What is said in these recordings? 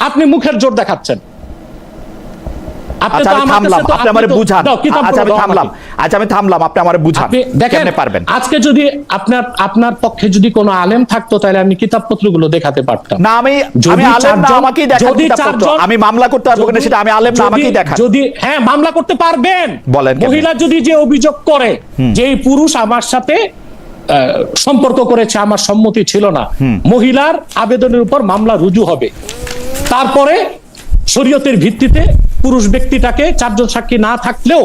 আপনি মুখের জোর দেখাচ্ছেন। আচ্ছা আমি থামলাম, আপনি আমারে বুঝান কেমনে পারবেন। আজকে যদি আপনার পক্ষে যদি কোনো আলেম থাকতো তাহলে আমি কিতাবপত্রগুলো দেখাতে পারতাম। না আমি আলেম না, আমাকেই দেখান কিতাবপত্র। আমি মামলা করতে পারবো কিনা সেটা, আমি আলেম না, আমাকেই দেখান। যদি হ্যাঁ মামলা করতে পারবেন। বলেন। মহিলা যদি যে অভিযোগ করে যে এই পুরুষ আমার সাথে সম্পর্ক করেছে, আমার সম্মতি ছিল না, মহিলার আবেদনের উপর মামলা রুজু হবে। তারপরে শরীয়তের ভিত্তিতে পুরুষ ব্যক্তিটাকে 4 জন সাক্ষী না থাকলেও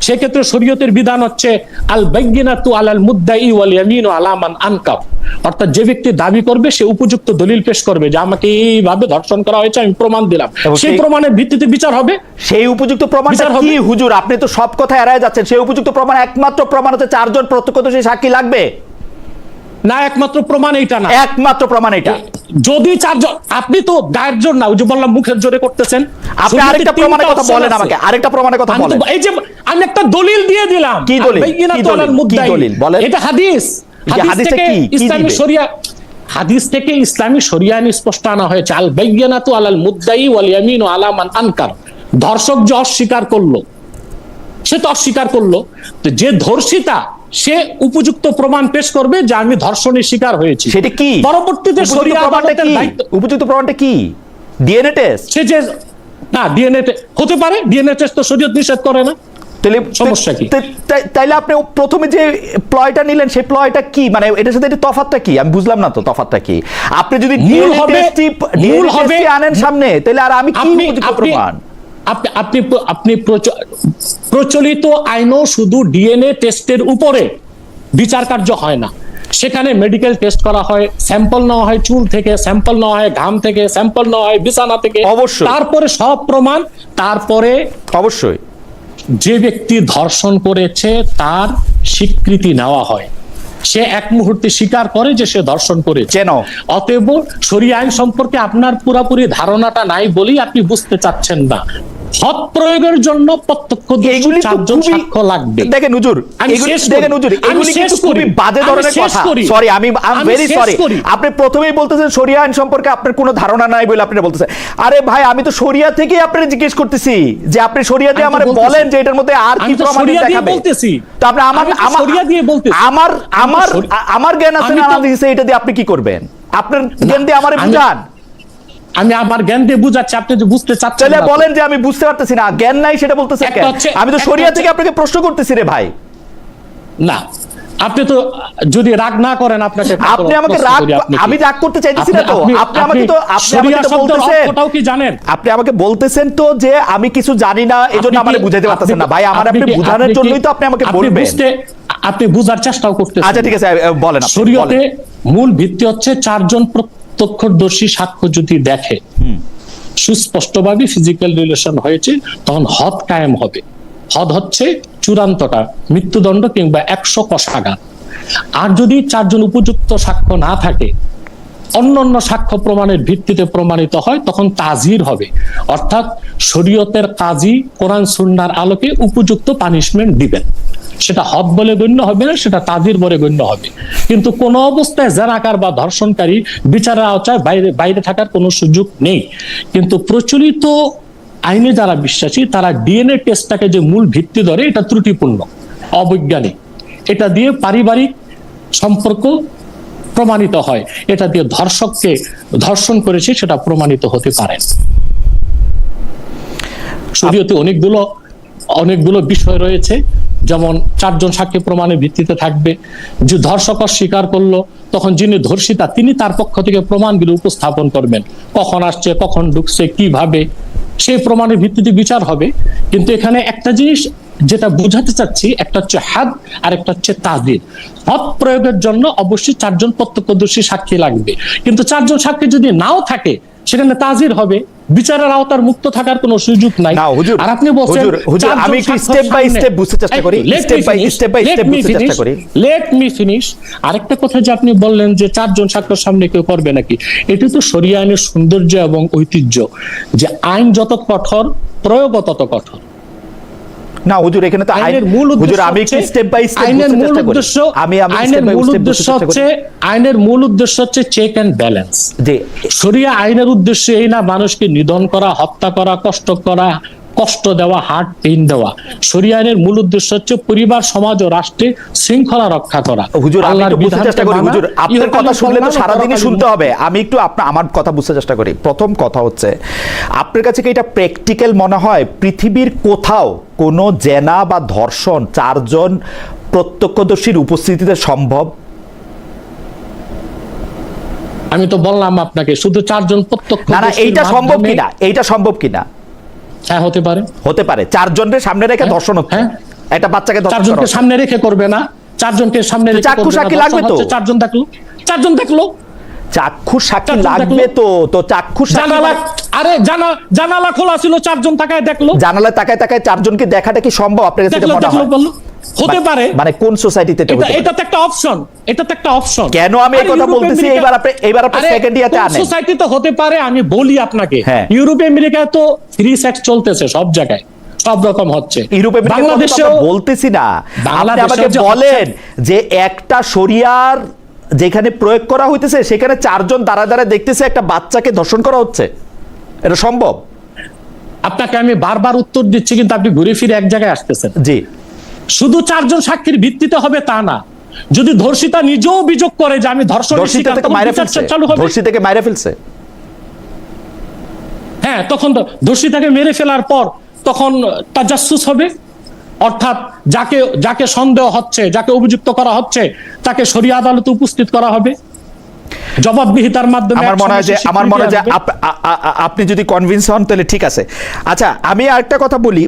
সেক্ষেত্রে শরীয়তের বিধান হচ্ছে আল বাইয়িনাতু আলাল মুদ্দাই ওয়াল ইয়ামিনু আলা মান আনকার। অর্থাৎ যে ব্যক্তি দাবি করবে সে উপযুক্ত দলিল পেশ করবে যে আমাকে এইভাবে ধর্ষণ করা হয়েছে, আমি প্রমাণ দিলাম, সেই প্রমাণের ভিত্তিতে বিচার হবে। সেই উপযুক্ত প্রমাণটা কি হুজুর? আপনি তো সব কথা এড়ায় যাচ্ছেন। সেই উপযুক্ত প্রমাণ, একমাত্র প্রমাণ হচ্ছে 4 জন প্রত্যক্ষদর্শী সাক্ষী লাগবে না। একমাত্র প্রমাণ এইটা না, একমাত্র প্রমাণ এটা। যদি 4 জন, আপনি তো গায়ের জোর না, ওই যে বললাম মুখের জোরে করতেছেন। আপনি আরেকটা প্রমাণের কথা বলেন আমাকে, আরেকটা প্রমাণের কথা বলেন। এই যে আমি একটা দলিল দিয়ে দিলাম। কি দলিল? কি দলিল বলেন? এটা হাদিস। হাদিস থেকে ইসলামী শরিয়া, হাদিস থেকে ইসলামী শরিয়া স্পষ্ট আনা হয়েছে আল বাইয়িনাতু আলাল মুদ্দাই ওয়াল ইয়ামিনু আলা মান আনকার। ধর্ষক যে অস্বীকার করলো, সে তো অস্বীকার করলো, তো যে ধর্ষিতা সে উপযুক্ত প্রমাণ পেশ করবে যে আমি ধর্ষণের শিকার হয়েছি। সেটা কি? পরবর্তীতে শরিয়া আদালতের দায়িত্ব। উপযুক্ত প্রমাণটা কি? DNA test? সে যে না, ডিএনএ হতে পারে, ডিএনএ টেস্ট তো শরীয়ত নিষেধ করে না। তাহলে সমস্যা কি? তাইলে আপনি প্রথমে যে প্লয়টা নিলেন সেই প্লয়টা কি? মানে এটার সাথে তফাৎটা কি? আমি বুঝলাম না তো তফাৎটা কি। আপনি যদি ডিএনএ টেস্ট আনেন সামনে, তাহলে আর আমি কি উপযুক্ত প্রমাণ? আপনি প্রচলিত আইনও শুধু ডিএনএ টেস্টের উপরে বিচার কার্য হয় না। সেখানে মেডিকেল টেস্ট করা হয়, স্যাম্পল নেওয়া হয় চুল থেকে, স্যাম্পল নেওয়া হয় ঘাম থেকে, স্যাম্পল নেওয়া হয় বিছানা থেকে, অবশ্যই। তারপরে সব প্রমাণ, তারপরে অবশ্যই যে ব্যক্তি ধর্ষণ করেছে তার স্বীকৃতি নেওয়া হয়। সে এক মুহূর্তে স্বীকার করে যে সে ধর্ষণ করেছে। অতএব শরিয়া আইন সম্পর্কে আপনার পুরোপুরি ধারণাটা নাই বলেই আপনি বুঝতে চাচ্ছেন না। হক প্রয়োগের জন্য প্রত্যক্ষদর্শী 4 জন সাক্ষ্য লাগবে। দেখেন হুজুর, এগুলি কিন্তু খুবই বাজে ধরনের কথা। সরি, আমি ভেরি সরি। আপনি প্রথমেই বলতেছেন শরিয়া আইন সম্পর্কে আপনার কোনো ধারণা নাই বলে আপনি বলতেছেন। আরে ভাই, আমি তো শরিয়া থেকেই আপনাকে জিজ্ঞেস করতেছি যে আপনি শরিয়া দিয়ে আমারে বলেন যে এটার মধ্যে আর কি প্রমাণ দেখাবে। তো আপনি আমার জ্ঞান আছে না দিয়েছে, এটা দিয়ে আপনি কি করবেন? আপনার জ্ঞান দিয়ে আমারে বুঝান। আমি আমার জ্ঞান দিয়ে বুঝাচ্ছি, আপনি যে বুঝতে চাচ্ছেন না। বলেন যে আমি বুঝতে পারতেছি না, জ্ঞান নাই সেটা বলতেছেন কেন? আমি তো শরিয়া থেকে আপনাকে প্রশ্ন করতেছি রে ভাই। না, আপনি তো যদি রাগ না করেন আপনাকে, আপনি আমাকে আমি রাগ করতে চাইতেছি না তো। আপনি আমাকে তো বলতেছেন, ওটাও কি জানেন? আপনি আমাকে বলতেছেন তো যে আমি কিছু জানি না, এজন্য আমারে বুঝাইতে পারতেছেন না। ভাই, আমার আপনি বুঝানোর জন্যই তো আপনি আমাকে বলবেন। আপনি বুঝার চেষ্টাও করতেছেন। আচ্ছা ঠিক আছে, বলেন। শরীয়তে মূল ভিত্তি হচ্ছে 4 জন প্রত্যক্ষদর্শী সাক্ষ্য যদি দেখে সুস্পষ্টভাবে ফিজিক্যাল রিলেশন হয়েছে, তখন হদ কায়েম হবে। হদ হচ্ছে চূড়ান্তটা, মৃত্যুদণ্ড কিংবা 100 কষাঘাত। আর যদি 4 জন উপযুক্ত সাক্ষ্য না থাকে, অন্যান্য সাক্ষ্য প্রমাণের ভিত্তিতে প্রমাণিত হয়, তখন তাজির হবে। অর্থাৎ শরীয়তের কাজী কোরআন সুন্নাহর আলোকে উপযুক্ত পানিশমেন্ট দিবেন। সেটা হদ বলে গণ্য হবে না, সেটা তাজির বলে গণ্য হবে। কিন্তু কোন অবস্থায় জানাকার বা ধর্ষণকারী বিচারের আওতায় বাইরে থাকার কোনো সুযোগ নেই। কিন্তু প্রচলিত আইনে যারা বিশ্বাসী তারা ডিএনএ টেস্টটাকে যে মূল ভিত্তি ধরে, এটা ত্রুটিপূর্ণ, অবৈজ্ঞানিক। এটা দিয়ে পারিবারিক সম্পর্ক প্রমাণিত হয়, এটা দিয়ে ধর্ষককে ধর্ষণ করেছে সেটা প্রমাণিত হতে পারে। শরীয়তে অনেকগুলো বিষয় রয়েছে, যেমন 4 জন সাক্ষী প্রমাণের ভিত্তিতে থাকবে। যে ধর্ষক স্বীকার করলো, তখন যিনি ধর্ষিতা তিনি তার পক্ষ থেকে প্রমাণগুলো উপস্থাপন করবেন, কখন আসছে, কখন ঢুকছে, কিভাবে, সেই প্রমাণের ভিত্তিতে বিচার হবে। কিন্তু এখানে একটা জিনিস যেটা বুঝাতে চাচ্ছি, একটা হচ্ছে হাদ আর একটা হচ্ছে তাজির। হদ প্রয়োগের জন্য অবশ্যই 4 জন প্রত্যক্ষদর্শী সাক্ষী লাগবে, কিন্তু 4 জন সাক্ষী যদি নাও থাকে সেখানে তাজির হবে, বিচারের আওতার মুক্ত থাকার কোনো সুযোগ নাই। আর আপনি বলছেন আমি একটু স্টেপ বাই স্টেপ বুঝতে চেষ্টা করি, স্টেপ বাই স্টেপ বুঝতে চেষ্টা করি। Let me finish. আরেকটা কথা যে আপনি বললেন যে 4 জন সাক্ষীর সামনে কেউ করবে নাকি, এটি তো শরিয়া আইনের সৌন্দর্য এবং ঐতিহ্য, যে আইন যত কঠোর প্রয়োগ তত কঠোর। না হুজুর, এখানে তো আইনের মূল হুজুর আমি একটু স্টেপ বাই স্টেপ আইনের মূল চেষ্টা করি। উদ্দেশ্য আমি আইনের মূল উদ্দেশ্য হচ্ছে চেক এন্ড ব্যালেন্স। জি, শরিয়া আইনের উদ্দেশ্য এই না মানুষকে নিধন করা, হত্যা করা, কষ্ট দেওয়া, হার্ট পেইন দেওয়া। শরিয়া আইনের মূল উদ্দেশ্য হচ্ছে পরিবার, সমাজ ও রাষ্ট্রে শৃঙ্খলা রক্ষা করা। হুজুর আমি একটু বুঝতে চেষ্টা করি, হুজুর আপনার কথা শুনলে তো সারাদিনই শুনতে হবে, আমি একটু আমার কথা বুঝতে চেষ্টা করি। প্রথম কথা হচ্ছে, আপনার কাছে কি এটা প্র্যাকটিক্যাল মনে হয় পৃথিবীর কোথাও কোনো জেনা বা ধর্ষণ 4 জন প্রত্যক্ষদর্শীর উপস্থিতিতে সম্ভব? আমি তো বললাম আপনাকে শুধু 4 জন প্রত্যক্ষ। না, এইটা সম্ভব কিনা, এইটা সম্ভব কিনা? হ্যাঁ, হতে পারে। 4 জনের সামনে রেখে ধর্ষণ হচ্ছে, একটা বাচ্চাকে 4 জনকে সামনে রেখে করবে না, 4 জনকে সামনে রেখে চাক্ষু সাক্ষী লাগবে তো। 4 জন দেখলো চাক্ষু সাক্ষী লাগবে তো চাক্ষু সাক্ষী আরে জানালা খোলা ছিল, 4 জন তাকায় দেখলো। জানালায় তাকায় 4 জনকে দেখাটা কি সম্ভব আপনার কাছে মনে হয়? হতে পারে। মানে কোন সোসাইটিতে এটা তো একটা অপশন। কেন আমি এই কথা বলতেছি? এইবার আপনি সেকেন্ড ইয়াতে আনেন। সোসাইটিতে হতে পারে, আমি বলি আপনাকে, ইউরোপ আমেরিকায় তো ফ্রি সেক্স চলতেছে সব জায়গায়, সব রকম হচ্ছে। ইউরোপে বাংলাদেশেও বলতেছি না, আপনি আমাকে বলেন যে একটা শরিয়ার যেখানে প্রয়োগ করা হইতেছে সেখানে 4 জন দাঁড়া দেখতেছে একটা বাচ্চাকে ধর্ষণ করা হচ্ছে, এটা সম্ভব? আপনাকে আমি বারবার উত্তর দিচ্ছি, কিন্তু আপনি ঘুরে ফিরে এক জায়গায় আসতেছেন। জি, শুধু 4 জন সাক্ষীর ভিত্তিতে হবে তা না। যদি ধর্ষিতা নিজেও অভিযোগ করে যে আমি ধর্ষিতাকে মাইরা ফেলছে, হ্যাঁ, তখন ধর্ষিতাকে মেরে ফেলার পর তখন তাজাসসুস হবে, অর্থাৎ যাকে সন্দেহ হচ্ছে, যাকে অভিযুক্ত করা হচ্ছে, তাকে শরিয়া আদালতে উপস্থিত করা হবে জবাবদিহিতার মাধ্যমে। আমার মনে হয় যে আপনি যদি কনভিন্স হন তাহলে ঠিক আছে। আচ্ছা, আমি আরেকটা কথা বলি,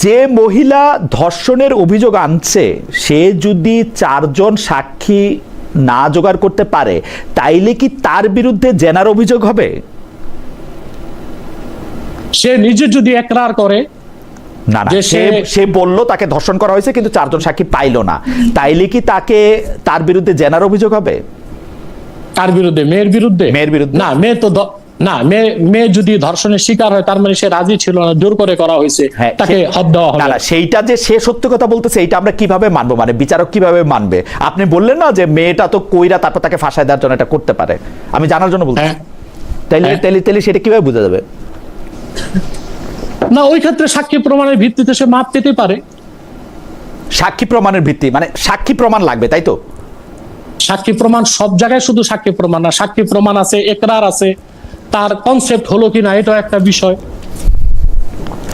যে মহিলা ধর্ষণের অভিযোগ আনছে সে যদি 4 জন সাক্ষী না জোগাড় করতে পারে, তাইলে কি তার বিরুদ্ধে জেনার অভিযোগ হবে? সে নিজে যদি একরার করে, না, সে বললো তাকে ধর্ষণ করা হয়েছে কিন্তু 4 জন সাক্ষী পাইলো না, তাইলে কি তার বিরুদ্ধে জেনার অভিযোগ হবে? তার বিরুদ্ধে? মেয়ের বিরুদ্ধে না, মেয়ে যদি ধর্ষণের শিকার হয় তার মানে সে রাজি ছিল না, জোর করে করা হয়েছে, তাকে হদ দেওয়া হবে। না, সেইটা যে সে সত্য কথা বলতেছে এইটা আমরা কিভাবে মানবো? মানে বিচারক কিভাবে মানবে? আপনি বললেন না যে মেয়েটা তো কইরা তারপর তাকে ফাঁসায় দেওয়ার জন্য এটা করতে পারে, আমি জানার জন্য বলছি। তাইলে সেটা কিভাবে বোঝা যাবে? না, ওই ক্ষেত্রে সাক্ষী প্রমাণের ভিত্তিতে সে মাপ পেতে পারে। সাক্ষী প্রমাণের ভিত্তি মানে সাক্ষী প্রমাণ লাগবে, তাই তো? সাক্ষী প্রমাণ সব জায়গায় শুধু সাক্ষী প্রমাণ না, সাক্ষী প্রমাণ আছে, একরার আছে, তার কনসেপ্ট হলো কিনা এটাও একটা বিষয়,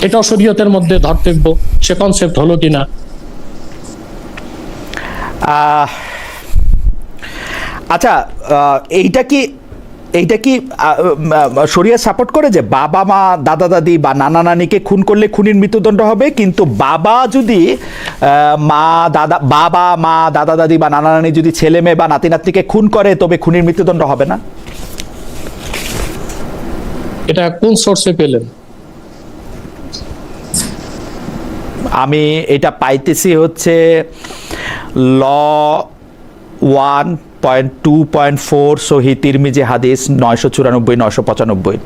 এটাও শরীয়তের মধ্যে ধর্তব্য, সে কনসেপ্ট হলো কিনা। আচ্ছা, এইটা কি শরিয়া সাপোর্ট করে যে বাবা মা দাদা দাদি বা নানা নানিকে খুন করলে খুনির মৃত্যুদণ্ড হবে, কিন্তু বাবা মা দাদা দাদি বা নানা নানি যদি ছেলে মেয়ে বা নাতি নাতনিকে খুন করে তবে খুনির মৃত্যুদণ্ড হবে না? এটা কোন সোর্সে পেলেন? আমি এটা পাইতেছি হচ্ছে ল 1.2.4 সহি তিরমিজি হাদিস 994-995।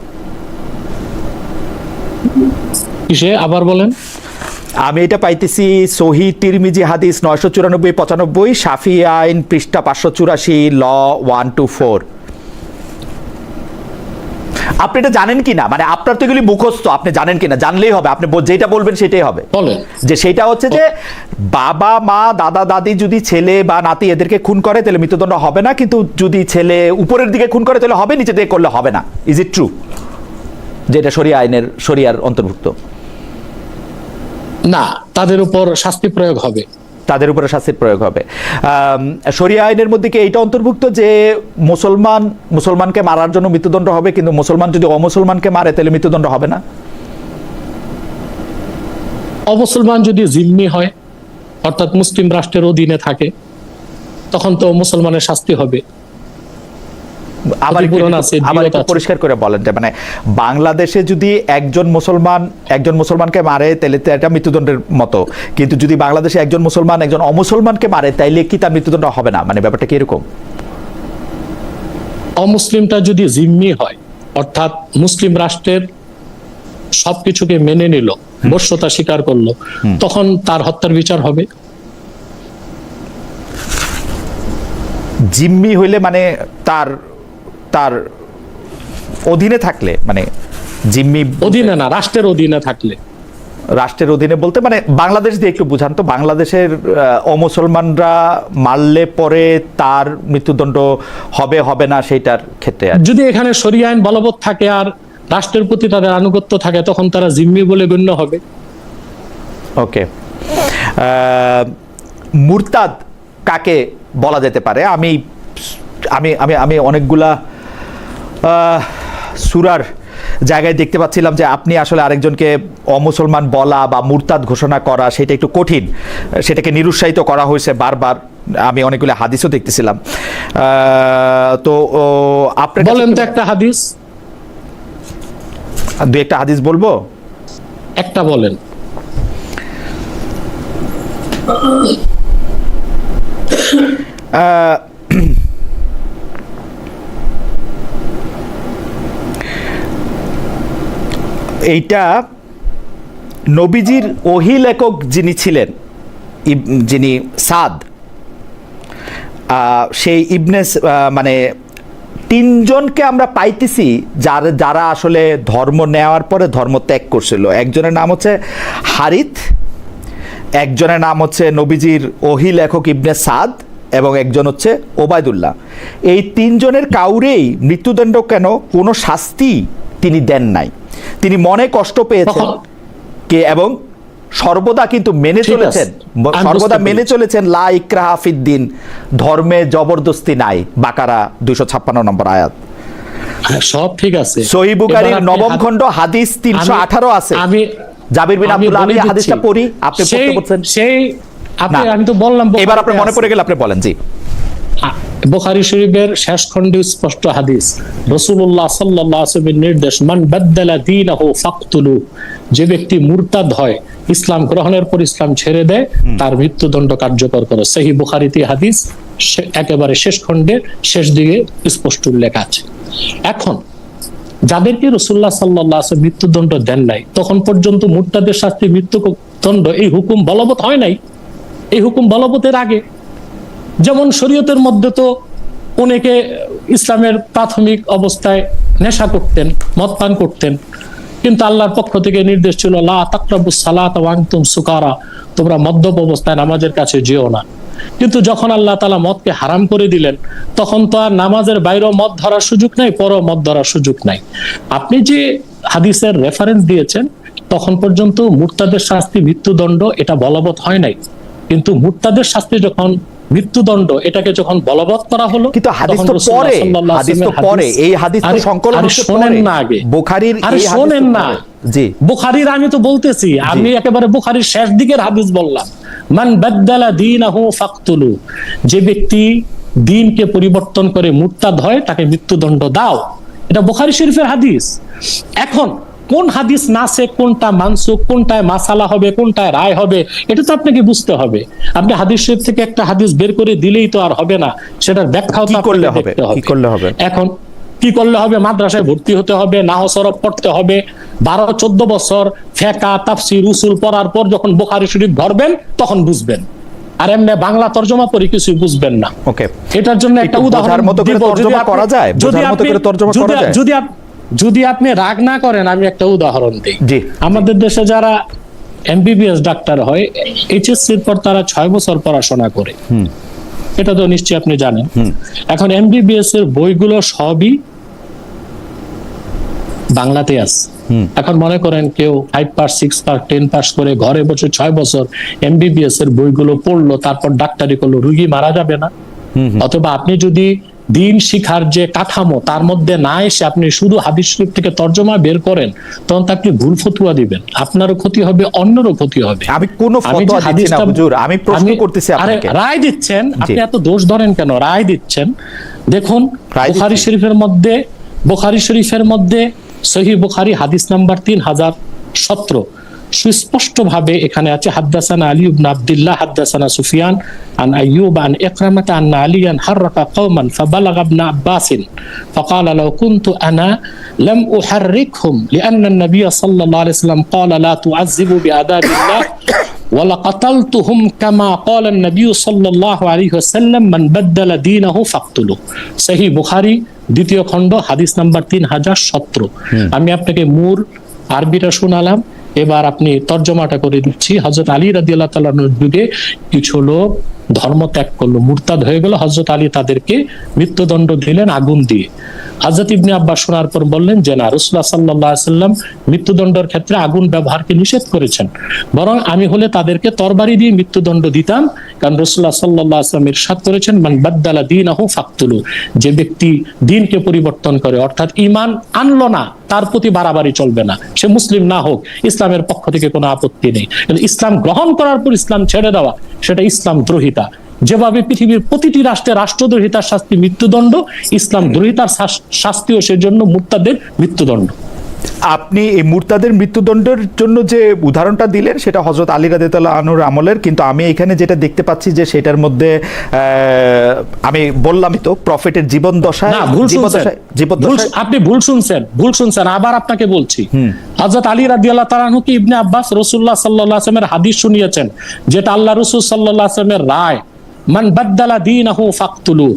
কিসে আবার বলেন? আমি এটা পাইতেছি সহি তিরমিজি হাদিস 994-95, শাফি আইন পৃষ্ঠা 584, ল 124। আপনি এটা জানেন কিনা, মানে আপনার তো এগুলি মুখস্থ, আপনি জানেন কিনা? জানলেই হবে, আপনি যেটা বলবেন সেটাই হবে। যে সেটা হচ্ছে যে বাবা মা দাদা দাদি যদি ছেলে বা নাতি এদেরকে খুন করে তাহলে মৃত্যুদণ্ড হবে না, কিন্তু যদি ছেলে উপরের দিকে খুন করে তাহলে হবে, নিচে দিকে করলে হবে না। Is it true? যেটা শরিয়ার অন্তর্ভুক্ত না, তাদের উপর শাস্তি প্রয়োগ হবে। তাদের উপরে শাস্তির প্রয়োগ হবে। শরিয়া আইনের মধ্যে কি এইটা অন্তর্ভুক্ত যে মুসলমানকে মারার জন্য মৃত্যুদণ্ড হবে, কিন্তু মুসলমান যদি অমুসলমানকে মারে তাহলে মৃত্যুদণ্ড হবে না? অমুসলমান যদি জিম্মি হয়, অর্থাৎ মুসলিম রাষ্ট্রের অধীনে থাকে, তখন তো মুসলমানের শাস্তি হবে। আবার একটু পরিষ্কার করে বলেন যে মানে বাংলাদেশে যদি একজন মুসলমানকে মারে তাহলে এটা মৃত্যুদণ্ডের মতো, কিন্তু যদি বাংলাদেশে একজন মুসলমান একজন অমুসলমানকে মারে তাইলে কি তার মৃত্যুদণ্ড হবে না? মানে ব্যাপারটা কি এরকম? অমুসলিমটা যদি জিম্মি হয়, অর্থাৎ মুসলিম রাষ্ট্রের সবকিছুকে মেনে নিল, বশ্যতা স্বীকার করলো, তখন তার হত্যার বিচার হবে। জিম্মি হইলে মানে তার তার অধীনে থাকলে, মানে জিম্মি অধীনে না, রাষ্ট্রের অধীনে থাকলে। রাষ্ট্রের অধীনে বলতে মানে বাংলাদেশ দিয়ে একটু বুঝান তো, বাংলাদেশের অমুসলমানরা মারলে পরে তার মৃত্যুদণ্ড হবে হবে না সেইটার ক্ষেত্রে যদি এখানে শরিয়া আইন বলবৎ থাকে আর রাষ্ট্রের প্রতি তাদের আনুগত্য থাকে, তখন তারা জিম্মি বলে গণ্য হবে। ওকে, মুরতাদ কাকে বলা যেতে পারে? আমি আমি আমি আমি অনেকগুলা সূরার জায়গায় দেখতে পাচ্ছিলাম যে আপনি আসলে আরেকজনকে অমুসলমান বলা বা মুরতাদ ঘোষণা করা সেটা একটু কঠিন, সেটাকে নিরুৎসাহিত করা হয়েছে বারবার। আমি অনেকগুলো হাদিসও দেখতেছিলাম। তো আপনি বলেন তো একটা হাদিস, দু একটা হাদিস বলবো, একটা বলেন। এইটা নবীজির ওহী লেখক যিনি ছিলেন, যিনি সাদ, সেই ইবনে মানে তিনজনকে আমরা পাইতেছি যারা আসলে ধর্ম নেওয়ার পরে ধর্ম ত্যাগ করছিল। একজনের নাম হচ্ছে হারিথ, একজনের নাম হচ্ছে নবীজির ওহী লেখক ইবনে সাদ, এবং একজন হচ্ছে ওবায়দুল্লাহ। এই তিনজনের কাউরেই মৃত্যুদণ্ড কেন কোনো শাস্তি তিনি দেন নাই। তিনি মনে কষ্ট পেয়েছেন কে, এবং সর্বদা কিন্তু মেনে চলেছেন, সর্বদা মেনে চলেছেন লা ইকরাহা ফিদ্দিন, ধর্মে জবরদস্তি নাই। বাকারা 256 নম্বর আয়াত। সব ঠিক আছে। সহিহ বুখারীর 9ম খণ্ড হাদিস 318 আছে। আমি জাবির বিন আব্দুল্লাহ, আমি হাদিসটা পড়ি, আপনি পড়তে বলছেন সেই আমি তো বললাম, এবার আপনার মনে পড়ে গেল, আপনি বলেন। জি, বুখারী শরীফের শেষ খণ্ডে স্পষ্ট হাদিস, রাসূলুল্লাহ সাল্লাল্লাহু আলাইহি ওয়াসাল্লামের নির্দেশ, মান বাদদালা দীনাহু ফাকতুলু, যে ব্যক্তি মুরতাদ হয়, ইসলাম গ্রহণের পর ইসলাম ছেড়ে দেয়, তার মৃত্যুদণ্ড কার্যকর করো। সহিহ বুখারীতে হাদিস একেবারে শেষ খণ্ডের শেষ দিকে স্পষ্ট উল্লেখ আছে। এখন যাদেরকে রাসূলুল্লাহ সাল্লাল্লাহু আলাইহি ওয়াসাল্লাম মৃত্যুদণ্ড দেন নাই, তখন পর্যন্ত মুরতাদের শাস্তি মৃত্যুদণ্ড এই হুকুম বলবৎ হয় নাই। এই হুকুম বলবতের আগে যেমন শরীয়তের মধ্যে তো অনেকে ইসলামের প্রাথমিক অবস্থায় নেশা করতেন, মদ পান করতেন, কিন্তু আল্লাহর পক্ষ থেকে নির্দেশ ছিল লা তাকরাবুস সালাতা ওয়া আনতুম সুকারা, তোমরা মদ্যপ অবস্থায় নামাজের কাছে যেও না। কিন্তু যখন আল্লাহ তাআলা মদকে হারাম করে দিলেন, তখন তো আর নামাজের বাইরেও মদ ধরার সুযোগ নাই, পরও মদ ধরার সুযোগ নাই। আপনি যে হাদিসের রেফারেন্স দিয়েছেন, তখন পর্যন্ত মুরতাদের শাস্তি মৃত্যুদণ্ড এটা বলবৎ হয় নাই। কিন্তু মুরতাদের শাস্তি যখন মৃত্যুদণ্ড এটাকে যখন বলবৎ করা হলো, কিন্তু হাদিস তো পরে, হাদিস তো পরে, এই হাদিস তো সংকলন হচ্ছে শোনেন না আগে, বুখারীর এই হাদিস শোনেন না। জি, বুখারীর আমি তো বলতেছি, আমি একেবারে বুখারীর শেষ দিকের হাদিস বললাম, মান বাদদালা দীনাহু ফাকতুলু, যে ব্যক্তি দ্বীনকে পরিবর্তন করে মুরতাদ হয়, তাকে মৃত্যুদণ্ড দাও। এটা বুখারী শরীফের হাদিস। এখন কোন হাদিস নাসে, কোনটা মানসুখ, কোনটায় মাসালা হবে, কোনটায় রায় হবে, এটা তো আপনাকে বুঝতে হবে। আপনি হাদিস শরীফ থেকে একটা হাদিস বের করে দিলেই তো আর হবে না, সেটার ব্যাখ্যাও তো করলে হবে। কি করলে হবে? এখন কি করলে হবে? মাদ্রাসায় ভর্তি হতে হবে, নাহও সরফ পড়তে হবে, 12-14 বছর ফিকহ, তাফসীর, উসুল পড়ার পর যখন বুখারী শরীফ ধরবেন তখন বুঝবেন। আর এমনি বাংলা তরজমা পড়ে কিছু বুঝবেন না। ওকে, এটার জন্য একটা উদাহরণ মতো করে তরজমা করা যায়, যদি যদি আপনি রাগ না করেন, আমি একটা উদাহরণ দিই। আমাদের দেশে যারা এমবিবিএস ডাক্তার হয়, এইচএসসির পর তারা 6 বছর পড়াশোনা করে, এটা তো নিশ্চয়ই আপনি জানেন। এখন এমবিবিএস এর বইগুলো সবই বাংলাতে আছে। এখন মনে করেন কেউ 5 পাস, 6 পাস, 10 পাস করে ঘরে বসে 6 বছর এমবিবিএস এর বইগুলো পড়লো, তারপর ডাক্তারি করলো, রোগী মারা যাবে না? অথবা আপনি যদি দিন শিখার যে কাঠামো তার মধ্যে না এসে আপনি শুধু হাদিস শরীফ থেকে তরজমা বের করেন, তখন তাকে ভুল ফতোয়া দিবেন, আপনারও ক্ষতি হবে, অন্যরও ক্ষতি হবে। আমি কোনো ফতোয়া দিচ্ছি না হুজুর, আমি প্রশ্ন করতেছি আপনাকে। রায় দিচ্ছেন, আপনি এত দোষ ধরেন কেন? রায় দিচ্ছেন। দেখুন বুখারী শরীফের মধ্যে সহিহ বুখারী হাদিস নাম্বার 3017, সুস্পষ্টভাবে এখানে আছে হাদ্দাসানা আলী ইবনে আব্দুল্লাহ হাদ্দাসানা সুফিয়ান আন আইয়ুব আন ইকরামাতা আন আলিয়ান হাররাকা কওমান ফাবালাগা ইবনে আব্বাসিন ফাকালা লাউ কুনতু আনা লাম উহাররিকহুম লিআন্না আন-নাবিয় সাল্লাল্লাহু আলাইহি ওয়াসাল্লাম ক্বালা লা তুআযযিবু বিআদাবিল্লাহ ওয়ালাকাতালতুহুম কামা ক্বালা আন-নাবিয় সাল্লাল্লাহু আলাইহি ওয়াসাল্লাম মান বাদদালা দীনাহু ফাকতুলু। সহিহ বুখারী দ্বিতীয় খণ্ড হাদিস নাম্বার 3017। আমি আপনাকে মূল আরবিটা শোনালাম, এবার আপনি তর্জমাটা করে দিচ্ছি। হযরত আলী রাদিয়াল্লাহু তাআলার যুগে কিছু লোক ধর্ম ত্যাগ করলো, মুরতাদ হয়ে গেল। হযরত আলী তাদেরকে মৃত্যুদণ্ড দিলেন আগুন দিয়ে। হযরত ইবনে আব্বাস শোনার পর বললেন যে না, রাসূলুল্লাহ সাল্লাল্লাহু আলাইহি ওয়াসাল্লাম মৃত্যুদণ্ডের ক্ষেত্রে আগুন ব্যবহারকে নিষেধ করেছেন, বরং আমি হলে তাদেরকে তরবারি দিয়ে মৃত্যুদণ্ড দিতাম, কারণ রাসূলুল্লাহ সাল্লাল্লাহু আলাইহি ওয়াসাল্লাম ইরশাদ করেছেন মান বাদদালা দীনাহু ফাকতুলু, যে ব্যক্তি দ্বীনকে পরিবর্তন করে অর্থাৎ ঈমান আনলো না, তার প্রতি বাড়াবাড়ি চলবে না, সে মুসলিম না হোক, ইসলামের পক্ষ থেকে কোনো আপত্তি নেই। কিন্তু ইসলাম গ্রহণ করার পর ইসলাম ছেড়ে দেওয়া, সেটা ইসলাম দ্রোহিতা। যেভাবে পৃথিবীর প্রতিটি রাষ্ট্রে রাষ্ট্রদ্রোহিতার শাস্তি মৃত্যুদণ্ড, ইসলাম দ্রোহিতার শাস্তিও সেজন্য মুরতাদের মৃত্যুদণ্ড। আপনি এই মুরতাদের মৃত্যুদণ্ডের জন্য যে উদাহরণটা দিলেন সেটা হযরত আলী রাদিয়াল্লাহু আনহুর আমলের, কিন্তু আমি এখানে যেটা দেখতে পাচ্ছি যে সেটার মধ্যে আমি বললামই তো প্রফেটের জীবন দশায়, আপনি ভুল শুনছেন, আবার আপনাকে বলছি। হযরত আলী রাদিয়াল্লাহু তাআলা আনহু কি ইবনে আব্বাস রাসূলুল্লাহ সাল্লাল্লাহু আলাইহি ওয়াসাল্লামের হাদিস শুনিয়েছেন, যেটা আল্লাহ রাসূল সাল্লাল্লাহু আলাইহি ওয়াসাল্লামের রায়, মান বাদদালা দীনাহু ফাকতুলু,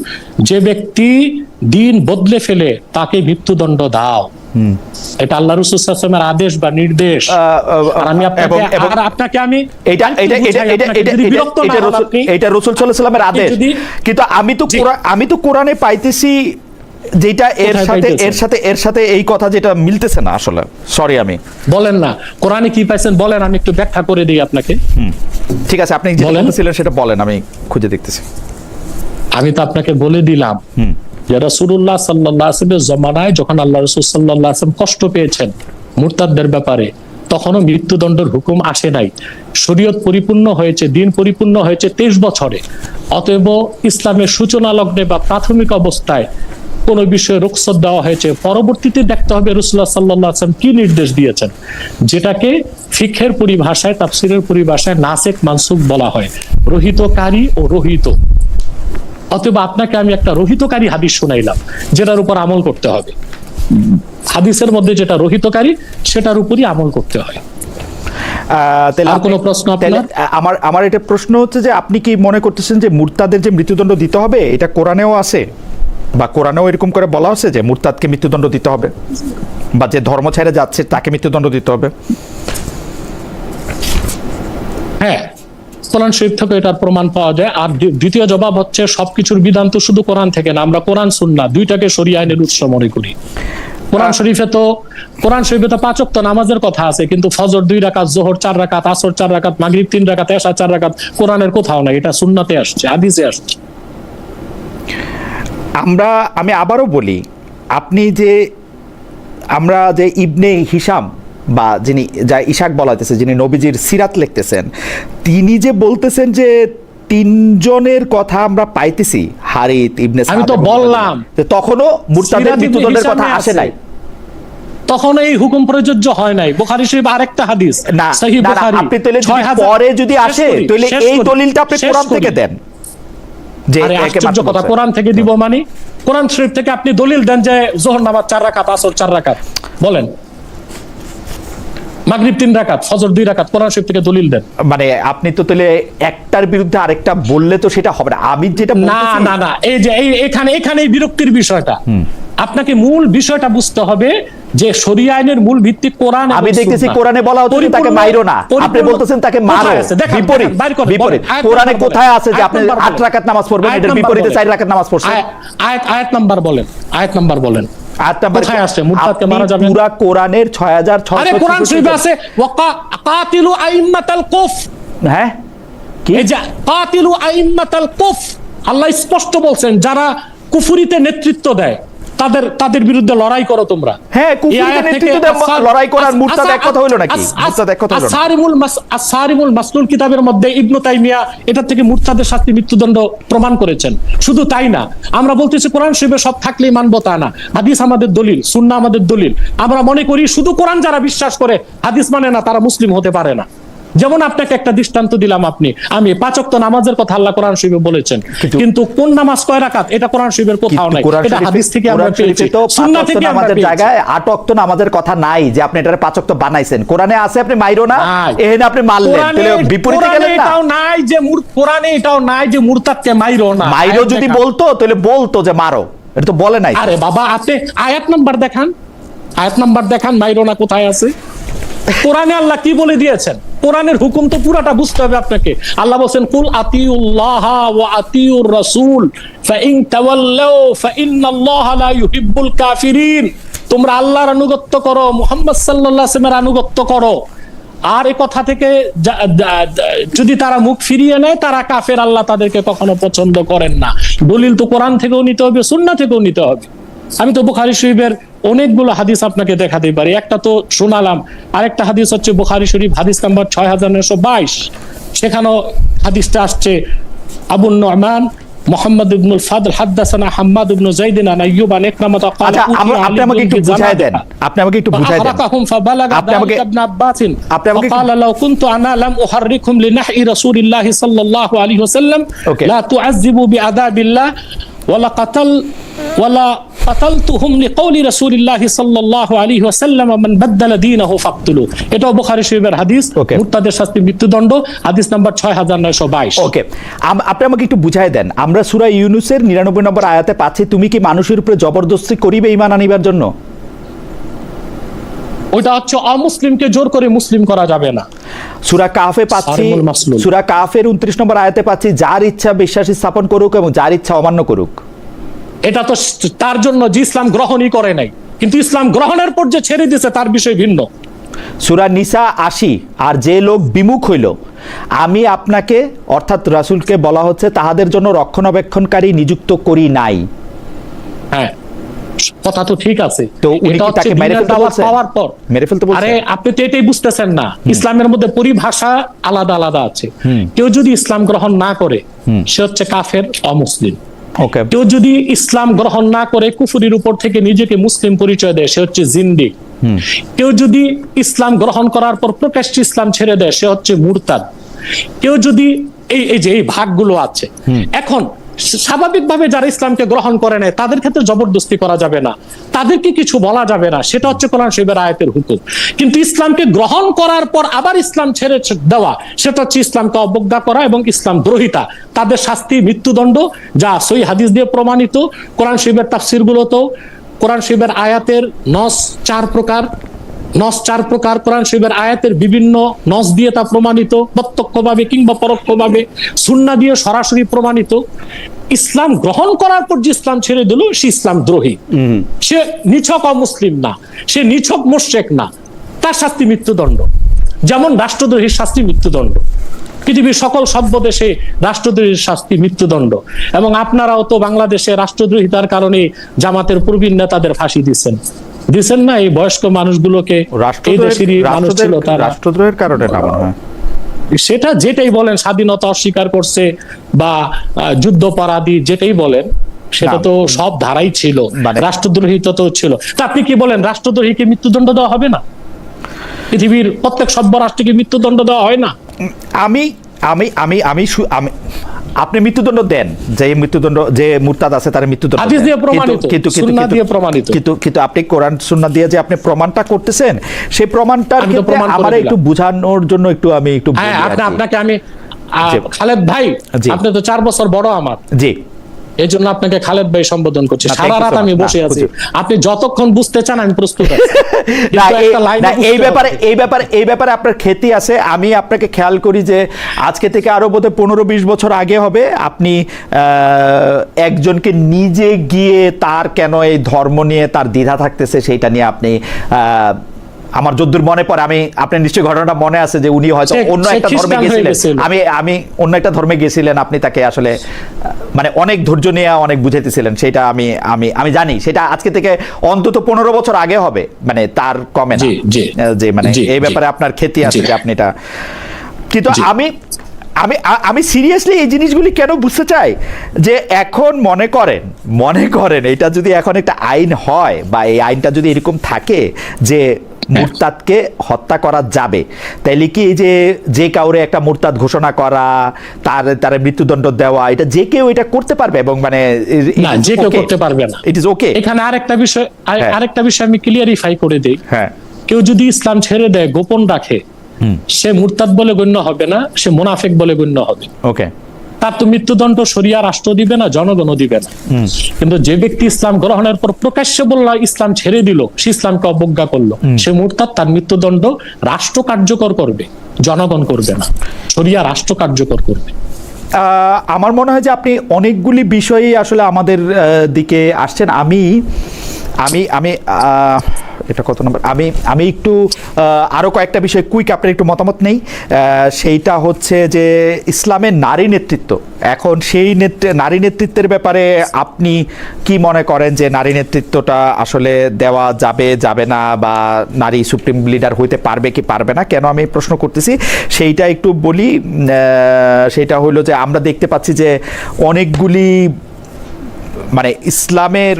যে ব্যক্তি দ্বীন বদলে ফেলে তাকে মৃত্যুদণ্ড দাও। এটা আল্লাহ রাসূল সাল্লাল্লাহু আলাইহি ওয়াসাল্লামের আদেশ বা নির্দেশ। আর আমি আপনাকে আমি এটা রাসূল সাল্লাল্লাহু আলাইহি ওয়াসাল্লামের আদেশ, কিন্তু আমি তো কোরআনে পাইতেছি যেটা এর সাথে এই কথা যেটা মিলতেছে না আসলে। সরি, আমি বলেন না কোরআনে কি পাইছেন বলেন, আমি একটু ব্যাখ্যা করে দিই আপনাকে। ঠিক আছে, আপনি যেটা বলছিলেন সেটা বলেন, আমি খুঁজে দেখতেছি। আমি তো আপনাকে বলে দিলাম যে রাসূলুল্লাহ সাল্লাল্লাহু আলাইহি ওয়াসাল্লামের জমানায় যখন আল্লাহ রাসূল সাল্লাল্লাহু আলাইহি ওয়াসাল্লাম কষ্ট পেয়েছেন মুরতাদদের ব্যাপারে, তখনও মৃত্যুদণ্ডের হুকুম আসে নাই। শরীয়ত পরিপূর্ণ হয়েছে, দ্বীন পরিপূর্ণ হয়েছে 23 বছরে। অতএব ইসলামের সূচনা লগ্নে বা প্রাথমিক অবস্থায় কোন বিষয়ে রুখসত দেওয়া হয়েছে, পরবর্তীতে দেখতে হবে রাসূলুল্লাহ সাল্লাল্লাহু আলাইহি ওয়াসাল্লাম কি নির্দেশ দিয়েছেন, যেটাকে ফিকহের পরিভাষায়, তাফসীরের পরিভাষায় নাসেখ মানসুখ বলা হয়, রহিতকারী ও রহিত। অতএব আপনাকে আমি একটা রহিতকারী হাদিস শুনাইলাম, যেটার উপর আমল করতে হবে। হাদিসের মধ্যে যেটা রহিতকারী সেটার উপরই আমল করতে হয়। কোনো প্রশ্ন আপনার? আমার এটা প্রশ্ন হচ্ছে যে আপনি কি মনে করতেছেন যে মুরতাদের যে মৃত্যুদণ্ড দিতে হবে এটা কোরআনেও আছে, বা কোরআনেও এরকম করে বলা আছে যে মুরতাদকে মৃত্যুদণ্ড দিতে হবে, বা যে ধর্ম ছেড়ে যাচ্ছে তাকে মৃত্যুদণ্ড দিতে হবে? হ্যাঁ, কোরআন শরীফ থেকে এটার প্রমাণ পাওয়া যায়। আর দ্বিতীয় জবাব হচ্ছে সবকিছুর বিধান তো শুধু কোরআন থেকে না, আমরা কোরআন সুন্নাহ দুইটাকে শরীয়ত আইনের উৎস মনে করি। কোরআন শরীফে তো 5 ওয়াক্ত নামাজের কথা আছে, কিন্তু ফজর 2 রাকাত, যোহর 4 রাকাত, আসর 4 রাকাত, মাগরিব 3 রাকাত, এশা 4 রাকাত কোরআনের কোথাও নাই, এটা সুন্নাতে আসছে, হাদিসে আসছে। আমি আবারও বলি, আমরা যে ইবনে হিশাম বা যিনি যা ইশাক বলা হইতেছে, যিনি নবীজির সিরাত লিখতেছেন, তিনি যে বলতেছেন যে 3 জনের কথা আমরা পাইতেছি, হারিত ইবনে সাদ, আমি তো বললাম তখনও মুরতাদের মৃত্যুদণ্ডের কথা আসে নাই, তখন এই হুকুম প্রযোজ্য হয় নাই। বুখারী শরীফ আরেকটা হাদিস, সহিহ বুখারী। আপনি তাহলে পরে যদি আসে তাহলে এই দলিলটা আপনি কোরআন থেকে দেন। যে আশ্চর্য কথা, কোরআন থেকে দিব মানে? কোরআন শরীফ থেকে আপনি দলিল দেন যে যোহর নামাজ 4 রাকাত, আসর 4 রাকাত, বলেন মাগরিব 3 রাকাত, ফজর 2 রাকাত, কোরআন শরীফ থেকে দলিল দেন। মানে আপনি তো তাহলে একটার বিরুদ্ধে আরেকটা বললে তো সেটা হবে না। আমি যেটা বলতেছি না, এই যে এখানে বিরক্তির বিষয়টা, আপনাকে মূল বিষয়টা বুঝতে হবে যে শরিয়া আইনের মূল ভিত্তি কোরআন। আমি দেখতেছি কোরআনে বলা হচ্ছে তাকে মাইরো না, আপনি বলতেছেন তাকে মারো। বিপরীত কোরআনে কোথায় আছে যে আপনি 8 রাকাত নামাজ পড়বেন, এর বিপরীতে 4 রাকাত নামাজ পড়ছেন? আয়াত নাম্বার বলেন, আয়াত নাম্বার বলেন। কোথায় আছে মুরতাদকে মারা যাবে? পুরা কোরআনের 6600। আরে কোরআন শরীফে আছে ওয়াকাতিলু আইম্মাতাল কুফ। হ্যাঁ, কি এই যে কাতিলু আইম্মাতাল কুফ, আল্লাহ স্পষ্ট বলছেন যারা কুফরিতে নেতৃত্ব দেয় তাদের বিরুদ্ধে লড়াই করো তোমরা। হ্যাঁ, কুফরিদের নেতৃত্বে লড়াই করার মুরতাদ এক কথা হলো নাকি? মুরতাদ এক কথা হলো না? আসারিমুল মাসলুল কিতাবের মধ্যে ইবনে তাইমিয়া এটা থেকে মুরতাদের শাস্তি মৃত্যুদণ্ড প্রমাণ করেছেন। শুধু তাই না, আমরা বলতেছি কোরআন শরীফে সব থাকলেই মানবো তা না, হাদিস আমাদের দলিল, সুন্নাহ আমাদের দলিল। আমরা মনে করি শুধু কোরআন যারা বিশ্বাস করে হাদিস মানে না তারা মুসলিম হতে পারে না। যেমন আপনাকে একটা দৃষ্টান্ত দিলাম, আমি 5 ওয়াক্ত নামাজের কথা আল্লাহ কোরআন শরীফে বলেছেন, কিন্তু কোন নামাজ কয় রাকাত এটা কোরআন শরীফের কোথাও নাই, এটা হাদিস থেকে আমরা পেয়েছি, সুন্নাহ থেকে আমরা পেয়েছি। জায়গায় 8 ওয়াক্ত নামাজের কথা নাই যে আপনি এটারে 5 ওয়াক্ত বানাইছেন। কোরআনে আছে, আপনি মাইরো না, এখানে আপনি মারলেন, তাহলে বিপরীতে গেলেন না। এটাও নাই যে কোরআনে এটাও নাই যে মুরতাদকে মাইরো না। মাইরো যদি বলতো তাহলে বলতো যে মারো, এটা তো বলে নাই। আরে বাবা, আপনি আয়াত নাম্বার দেখান, মাইরো না কোথায় আছে? কোরআনে আল্লাহ কি বলে দিয়েছেন? কোরআনের হুকুম তো পুরাটা বুঝতে হবে আপনাকে। আল্লাহ বলেন কুল আতিউল্লাহ ওয়া আতিউর রাসূল ফাইন তাওয়াল্লাউ ফাইন্নাল্লাহা লা ইউহিব্বুল কাফিরিন। তোমরা আল্লাহর আনুগত্য করো, মুহাম্মদ সাল্লাল্লাহু আলাইহি ওয়াসাল্লামের আনুগত্য করো। আর এই কথা থেকে যদি তারা মুখ ফিরিয়ে নেয় তারা কাফের, আল্লাহ তাদেরকে কখনো পছন্দ করেন না। দলিল তো কোরআন থেকেও নিতে হবে, সুন্নাহ থেকেও নিতে হবে। আমি তো বুখারী শরীফের অনেকগুলো হাদিস আপনাকে দেখাতে পারি, একটা তো শোনালাম, আরেকটা হাদিস হচ্ছে বুখারী শরীফ হাদিস নাম্বার 6922। সেখানেও হাদিসটা আসছে আবু নুমান মুহাম্মদ ইবনুল ফাদল হাদাসানা হাম্মাদ ইবনু যায়েদ আন আইয়ুব আন ইকরামা ক্বালা আপনি আমাকে একটু বুঝায় দেন, ক্বালা লাউ কুনতু আনা লাম উহাররিকুম লিনাহি রাসূলিল্লাহি সাল্লাল্লাহু আলাইহি ওয়াসাল্লাম লা তুআযযিবু বিআযাবিল্লাহ ওয়ালা কাতালতুহুম লিকাউলি রাসূলিল্লাহি সাল্লাল্লাহু আলাইহি ওয়াসাল্লাম মান বাদদালা দীনাহু ফাকতুলু। এটাও বুখারী শরীফের হাদিস, মুরতাদের শাস্তি মৃত্যুদণ্ড, হাদিস নাম্বার 6922। ওকে, আপনি আমাকে একটু বুঝায় দেন। আমরা সূরা ইউনূসের 99 নম্বর আয়াতে পাচ্ছি, তুমি কি মানুষের উপরে জবরদস্তি করিবে ঈমান আনিবার জন্য? ওইটা হচ্ছে অমুসলিমকে জোর করে মুসলিম করা যাবে না। সূরা কাহফে পাচ্ছি, সূরা কাহফের 29 নম্বর আয়াতে পাচ্ছি, যার ইচ্ছা বিশ্বাস স্থাপন করুক এবং যার ইচ্ছা অমান্য করুক। এটা তো তার জন্য যে ইসলাম গ্রহণই করে নাই, কিন্তু ইসলাম গ্রহণের পর যে ছেড়ে দিয়েছে তার বিষয় ভিন্ন। সূরা নিসা 80, আর যে লোক বিমুখ হইল আমি আপনাকে অর্থাৎ রাসূলকে বলা হচ্ছে তাহাদের জন্য রক্ষণাবেক্ষণকারী নিযুক্ত করি নাই। হ্যাঁ, কথা তো ঠিক আছে, তো উনি কি তাকে মেরে ফেলতে বলছেন? পাওয়ার পর মেরে ফেলতে বলছেন? আরে আপনি তো এটাই বুঝতেছেন না, ইসলামের মধ্যে পরিভাষা আলাদা আলাদা আছে। কেউ যদি ইসলাম গ্রহণ না করে সে হচ্ছে কাফের, অমুসলিম। কেউ যদি ইসলাম গ্রহণ না করে কুফরির উপর থেকে নিজেকে মুসলিম পরিচয় দেয় সে হচ্ছে জিন্দিক। কেউ যদি ইসলাম গ্রহণ করার পর প্রকাশ্যে ইসলাম ছেড়ে দেয় সে হচ্ছে মুরতাদ। কেউ যদি এই যে এই ভাগগুলো আছে, এখন স্বাভাবিকভাবে যারা ইসলামকে গ্রহণ করে নেয় তাদের ক্ষেত্রে জবরদস্তি করা যাবে না, তাদেরকে কিছু বলা যাবে না, সেটা হচ্ছে কোরআন শরীফের আয়াতের হুকুম। কিন্তু ইসলামকে গ্রহণ করার পর আবার ইসলাম ছেড়ে দেওয়া সেটা হচ্ছে ইসলামকে অবজ্ঞা করা এবং ইসলাম দ্রোহিতা। তাদের শাস্তি মৃত্যুদণ্ড, যা সহিহ হাদিস দিয়ে প্রমাণিত। কোরআন শরীফের তাফসীর গুলোতেও কোরআন শরীফের আয়াতের নস 4 প্রকার, কোরআন শরীফের আয়াতের বিভিন্ন নস দিয়ে তা প্রমাণিত, প্রত্যক্ষভাবে কিংবা পরোক্ষভাবে, সুন্নাহ দিয়ে সরাসরি প্রমাণিত। ইসলাম গ্রহণ করার পর যে ইসলাম ছেড়ে দিল সে ইসলাম দ্রোহী, সে নিছক অমুসলিম না, সে নিছক মুশরিক না, তার শাস্তি মৃত্যুদণ্ড। যেমন রাষ্ট্রদ্রোহীর শাস্তি মৃত্যুদণ্ড, পৃথিবীর সকল সভ্য দেশে রাষ্ট্রদ্রোহীর শাস্তি মৃত্যুদণ্ড। এবং আপনারাও তো বাংলাদেশে রাষ্ট্রদ্রোহিতার কারণে জামাতের প্রবীণ নেতাদের ফাঁসি দিচ্ছেন না? এই বয়স্ক মানুষগুলোকে এই দেশেরই মানুষ ছিল তারা রাষ্ট্রদ্রোহের কারণে না, সেটা যেটাই বলেন, স্বাধীনতা অস্বীকার করছে বা যুদ্ধাপরাধী যেটাই বলেন, সেটা তো সব ধারাই ছিল, রাষ্ট্রদ্রোহিতা তো ছিল। তা আপনি কি বলেন রাষ্ট্রদ্রোহীকে মৃত্যুদণ্ড দেওয়া হবে না? পৃথিবীর প্রত্যেক সভ্য রাষ্ট্রকে মৃত্যুদণ্ড দেওয়া হয় না? আপনি মৃত্যুদণ্ড দেন, যে মৃত্যুদণ্ড যে মুরতাদ আছে তার মৃত্যুদণ্ড, কিন্তু আপনি কোরআন সুন্নাহ দিয়ে যে আপনি প্রমাণটা করতেছেন সেই প্রমাণটার ক্ষেত্রে আমার একটু বোঝানোর জন্য আমি একটু আপনাকে আমি খালেদ ভাই, আপনি তো 4 বছর বড় আমার, জি, এই জন্য আপনাকে খালেদ ভাই সম্বোধন করছি। সারা রাত আমি বসে আছি, আপনি যতক্ষণ বুঝতে চান আমি প্রস্তুত আছি। এই ব্যাপারে আপনার খ্যাতি আছে। আমি আপনাকে খেয়াল করি যে আজকে থেকে আরো বোধহয় 15-20 বছর আগে হবে, আপনি একজনকে নিজে গিয়ে তার কেন এই ধর্ম নিয়ে তার দ্বিধা থাকতেছে সেইটা নিয়ে আপনি আমার যদ্দূর মনে পড়ে, আমি আপনার নিশ্চয়ই ঘটনাটা মনে আছে যে উনি হয়তো অন্য একটা ধর্মে গেছিলেন, আমি অন্য একটা ধর্মে গেছিলেন, আপনি তাকে আসলে মানে অনেক ধৈর্য নিয়ে অনেক বুঝাইতেছিলেন, সেটা আমি আমি আমি জানি, সেটা আজকে থেকে অন্তত 15 বছর আগে হবে, মানে তার কমে না যে মানে এই ব্যাপারে আপনার খ্যাতি আছে যে আপনি এটা। কিন্তু আমি আমি আমি সিরিয়াসলি এই জিনিসগুলি কেন বুঝতে চাই যে এখন মনে করেন এটা যদি এখন একটা আইন হয় বা এই আইনটা যদি এরকম থাকে যে মুরতাদকে হত্যা করা যাবে, তাইলে কি এই যে কাউরে একটা মুরতাদ ঘোষণা করা, তার মৃত্যুদণ্ড দেওয়া, এটা যে কেউ এটা করতে পারবে? এবং মানে না, যে কেউ করতে পারবে না, ইট ইজ ওকে। এখানে আরেকটা বিষয় আমি ক্লিয়ারিফাই করে দেই। হ্যাঁ, কেউ যদি ইসলাম ছেড়ে দেয়, গোপন রাখে, সে মুরতাদ বলে গণ্য হবে না, সে মুনাফিক বলে গণ্য হবে। ওকে, তার তো মৃত্যুদণ্ড শরিয়া রাষ্ট্র দিবে না, জনগণও দিবে না। কিন্তু যে ব্যক্তি ইসলাম গ্রহণের পর প্রকাশ্যে বলল ইসলাম ছেড়ে দিল, সে ইসলামকে অবজ্ঞা করলো, সে মুরতাদ, তার মৃত্যুদণ্ড রাষ্ট্র কার্যকর করবে, জনগণ করবে না, শরিয়া রাষ্ট্র কার্যকর করবে। আমার মনে হয় যে আপনি অনেকগুলি বিষয়ই আসলে আমাদের দিকে আসছেন। আমি আমি আমি এটা কত নম্বর, আমি একটু আরো কয়েকটা বিষয় কুইক আপনার একটু মতামত নেই। সেইটা হচ্ছে যে ইসলামের নারী নেতৃত্ব, এখন সেই নারী নেতৃত্বের ব্যাপারে আপনি কি মনে করেন যে নারী নেতৃত্বটা আসলে দেওয়া যাবে না, বা নারী সুপ্রিম লিডার হইতে পারবে কি পারবে না? কেন আমি প্রশ্ন করতেছি সেইটা একটু বলি। সেইটা হইলো যে আমরা দেখতে পাচ্ছি যে অনেকগুলি মানে ইসলামের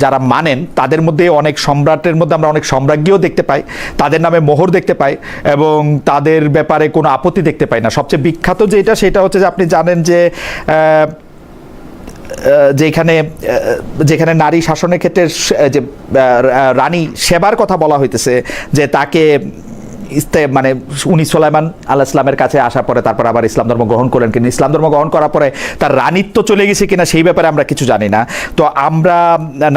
যারা মানেন তাদের মধ্যে অনেক সম্রাটের মধ্যে আমরা অনেক সম্রাজ্ঞীও দেখতে পাই, তাদের নামে মোহর দেখতে পাই, এবং তাদের ব্যাপারে কোনো আপত্তি দেখতে পাই না। সবচেয়ে বিখ্যাত সেটা হচ্ছে যে আপনি জানেন যে যেখানে নারী শাসনের ক্ষেত্রে যে রানী সেবার কথা বলা হইতেছে, যে তাকে মানে উনি সুলাইমান আলাইহিস সালামের কাছে আসার পরে তারপর আবার ইসলাম ধর্ম গ্রহণ করলেন, কিন্তু ইসলাম ধর্ম গ্রহণ করার পরে তার রানীত্ব চলে গেছে কিনা সেই ব্যাপারে আমরা কিছু জানি না। তো আমরা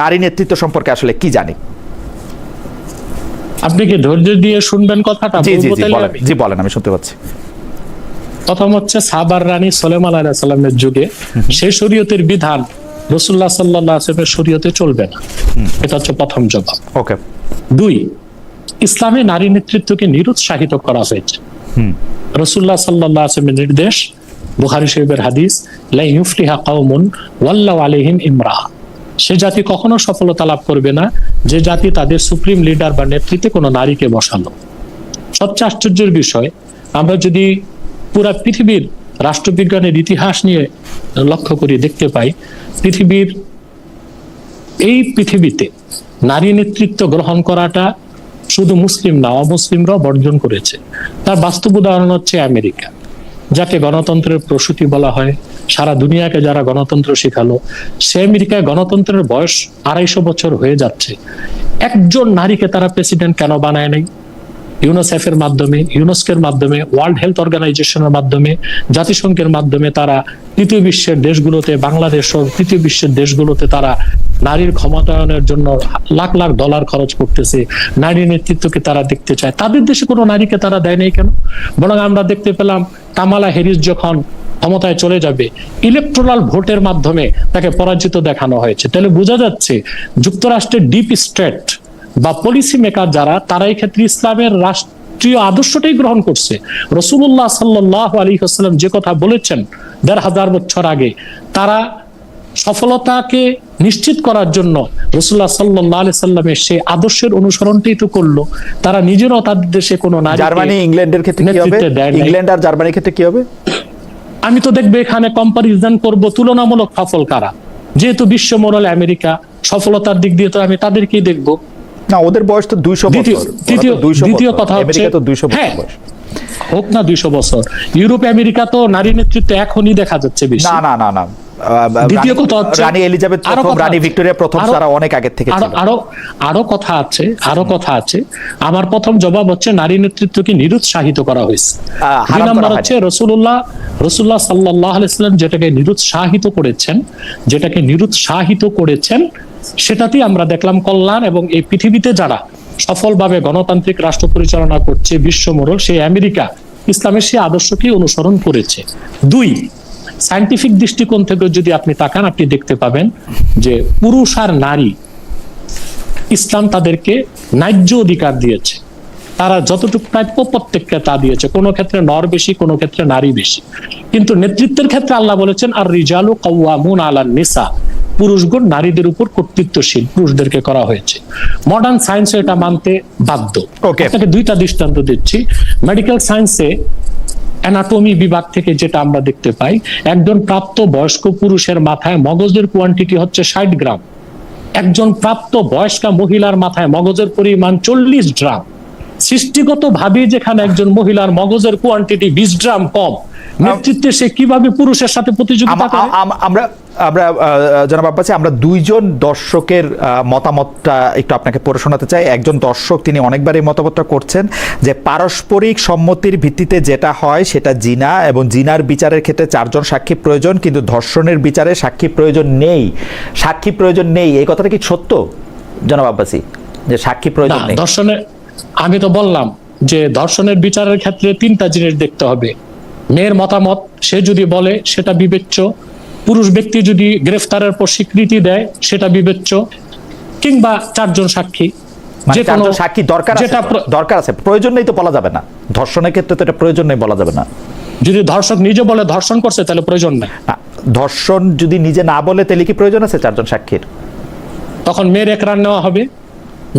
নারী নেতৃত্ব সম্পর্কে আসলে কি জানি? আপনি কি ধৈর্য দিয়ে শুনবেন কথাটা? জি বলেন, আমি শুনতে পাচ্ছি। প্রথম হচ্ছে সাবার রানী সুলাইমান আলাইহিস সালামের যুগে সেই শরীয়তের বিধান রাসূলুল্লাহ সাল্লাল্লাহু আলাইহি ওয়াসাল্লামের শরীয়তে চলবে না, এটা হচ্ছে প্রথম জবাব। ওকে। 2, ইসলামে নারী নেতৃত্বকে নিরুৎসাহিত করা হয়েছে। রাসূলুল্লাহ সাল্লাল্লাহু আলাইহি ওয়াসাল্লামের নির্দেশ, বুখারী শরীফের হাদিস, লা ইউফলিহা কওমুন ওয়াল্লাহু আলাইহিম ইমরাআ, সে জাতি কখনো সফলতা লাভ করবে না যে জাতি তাদের সুপ্রিম লিডার বা নেতৃত্বে কোনো নারীকে বসালো। সবচেয়ে আশ্চর্যের বিষয়, আমরা যদি পুরা পৃথিবীর রাষ্ট্রবিজ্ঞানের ইতিহাস নিয়ে লক্ষ্য করি, দেখতে পাই পৃথিবীতে নারী নেতৃত্ব গ্রহণ করাটা শুধু মুসলিম না, অমুসলিমরাও বর্জন করেছে। তার বাস্তব উদাহরণ হচ্ছে আমেরিকা, যাকে গণতন্ত্রের প্রসূতি বলা হয়, সারা দুনিয়াকে যারা গণতন্ত্র শেখালো, সে আমেরিকায় গণতন্ত্রের বয়স 250 বছর হয়ে যাচ্ছে। একজন নারীকে তারা প্রেসিডেন্ট কেন বানায় নাই? ইউনিসেফের মাধ্যমে, ইউনেস্কোর মাধ্যমে, ওয়ার্ল্ড হেলথ অর্গানাইজেশনের মাধ্যমে, জাতিসংঘের মাধ্যমে তারা তৃতীয় বিশ্বের দেশগুলোতে, বাংলাদেশ সহ তৃতীয় বিশ্বের দেশগুলোতে তারা নারীর ক্ষমতায়নের জন্য লাখ লাখ ডলার খরচ করতেছে। নারী নেতৃত্বকে তারা দেখতে চায়। তাদের দেশে কোনো নারীকে তারা দেয় নাই কেন? বরং আমরা দেখতে পেলাম কামালা হ্যারিস যখন ক্ষমতায় চলে যাবে, ইলেকট্রাল ভোটের মাধ্যমে তাকে পরাজিত দেখানো হয়েছে। তাহলে বোঝা যাচ্ছে যুক্তরাষ্ট্রের ডিপ স্টেট বা পলিসি মেকার যারা, তারা এই ক্ষেত্রে ইসলামের রাষ্ট্রীয় আদর্শটাই গ্রহণ করছে। রাসূলুল্লাহ সাল্লাল্লাহু আলাইহি ওয়াসাল্লাম যে কথা বলেছেন 1500 বছর আগে, তারা সফলতাকে নিশ্চিত করার জন্য রাসূলুল্লাহ সাল্লাল্লাহু আলাইহি ওয়াসাল্লামের সেই আদর্শের অনুসরণটাই তো করলো। তারা নিজেরাও তাদের দেশে কোনো নারী, জার্মানি ইংল্যান্ডের ক্ষেত্রে কি হবে? ইংল্যান্ড আর জার্মানির ক্ষেত্রে কি হবে? আমি তো দেখবো এখানে কম্পারিজন করব, তুলনামূলক সফল কারা। যেহেতু বিশ্ব মোড়লে আমেরিকা সফলতার দিক দিয়ে, তো আমি তাদেরকেই দেখবো। না, ওদের বয়স তো 200 বছর। দ্বিতীয় কথা হচ্ছে, আমেরিকা তো 200 বছর বয়স হোক না 200 বছর, ইউরোপ আমেরিকা তো নারী নেতৃত্ব এখনই দেখা যাচ্ছে বেশি। না, দ্বিতীয় কথা হচ্ছে রানী এলিজাবেথ প্রথম, রানী ভিক্টোরিয়া প্রথম, তারা অনেক আগে থেকে ছিল। আরো কথা আছে। আমার প্রথম জবাব হচ্ছে নারী নেতৃত্বকে নিরুৎসাহিত করা হয়েছে। 2 নম্বর হচ্ছে রাসূলুল্লাহ সাল্লাল্লাহু আলাইহি ওয়াসাল্লাম যেটাকে নিরুৎসাহিত করেছেন সেটাতেই আমরা দেখলাম কল্যাণ। এবং এই পৃথিবীতে যারা সফলভাবে গণতান্ত্রিক রাষ্ট্র পরিচালনা করছে, বিশ্ব মোড়ল, সেই আমেরিকা ইসলামের সেই আদর্শকে অনুসরণ করেছে। 2, সায়েন্টিফিক দৃষ্টিকোণ থেকে যদি আপনি তাকান, আপনি দেখতে পাবেন যে পুরুষ আর নারী ইসলাম তাদেরকে ন্যায্য অধিকার দিয়েছে, তারা যতটুকু প্রাপ্য প্রত্যেককে তা দিয়েছে, কোনো ক্ষেত্রে নর বেশি, কোনো ক্ষেত্রে নারী বেশি। কিন্তু নেতৃত্বের ক্ষেত্রে আল্লাহ বলেছেন আর রিজালু কাওয়ামুন আলান নিসা, পুরুষগণ নারীদের উপর কর্তৃত্বশীল, পুরুষদেরকে করা হয়েছে। মডার্ন সায়েন্সে এটা মানতে বাধ্য। আপনাকে দুইটা দৃষ্টান্ত দিচ্ছি। মেডিকেল সায়েন্সে অ্যানাটমি বিভাগ থেকে যেটা আমরা দেখতে পাই, একজন প্রাপ্ত বয়স্ক পুরুষের মাথায় মগজের কোয়ান্টিটি হচ্ছে 60 গ্রাম, একজন প্রাপ্ত বয়স্কা মহিলার মাথায় মগজের পরিমাণ 40 গ্রাম। সৃষ্টিগত ভাবে যেখানে একজন মহিলার মগজের কোয়ান্টিটি 20 গ্রাম কম, নেতৃত্বে সে কিভাবে পুরুষের সাথে প্রতিযোগিতা করে? আমরা জনাব আব্বাসী, আমরা দুইজন দর্শকের মতামতটা একটু আপনাকে পড়ে শোনাতে চাই। একজন দর্শক তিনি অনেকবার এই মতামতটা করছেন যে পারস্পরিক সম্মতির ভিত্তিতে যেটা হয় সেটা জিনা, এবং জিনার বিচারের ক্ষেত্রে 4 জন সাক্ষী প্রয়োজন, কিন্তু ধর্ষণের বিচারে সাক্ষী প্রয়োজন নেই। সাক্ষী প্রয়োজন নেই, এই কথাটা কি সত্য জনাব আব্বাসী, যে সাক্ষী প্রয়োজন নেই? ধর্ষণের, আমি তো বললাম যে ধর্ষণের বিচারের ক্ষেত্রে 3টা জিনিস দেখতে হবে। মেয়ের মতামত, সে যদি বলে সেটা বিবেচ্য, পুরুষ ব্যক্তি যদি গ্রেফতারের পর স্বীকৃতি দেয় সেটা বিবেচ্য, কিংবা 4 জন সাক্ষী। যে কোনো সাক্ষী দরকার আছে, প্রয়োজন নেই তো বলা যাবে না। ধর্ষণের ক্ষেত্রে তো এটা প্রয়োজন নেই বলা যাবে না। যদি ধর্ষক নিজে বলে ধর্ষণ করছে তাহলে প্রয়োজন নেই। ধর্ষণ যদি নিজে না বলে তাহলে কি প্রয়োজন আছে 4 জন সাক্ষীর? তখন মেয়ের একরার নেওয়া হবে,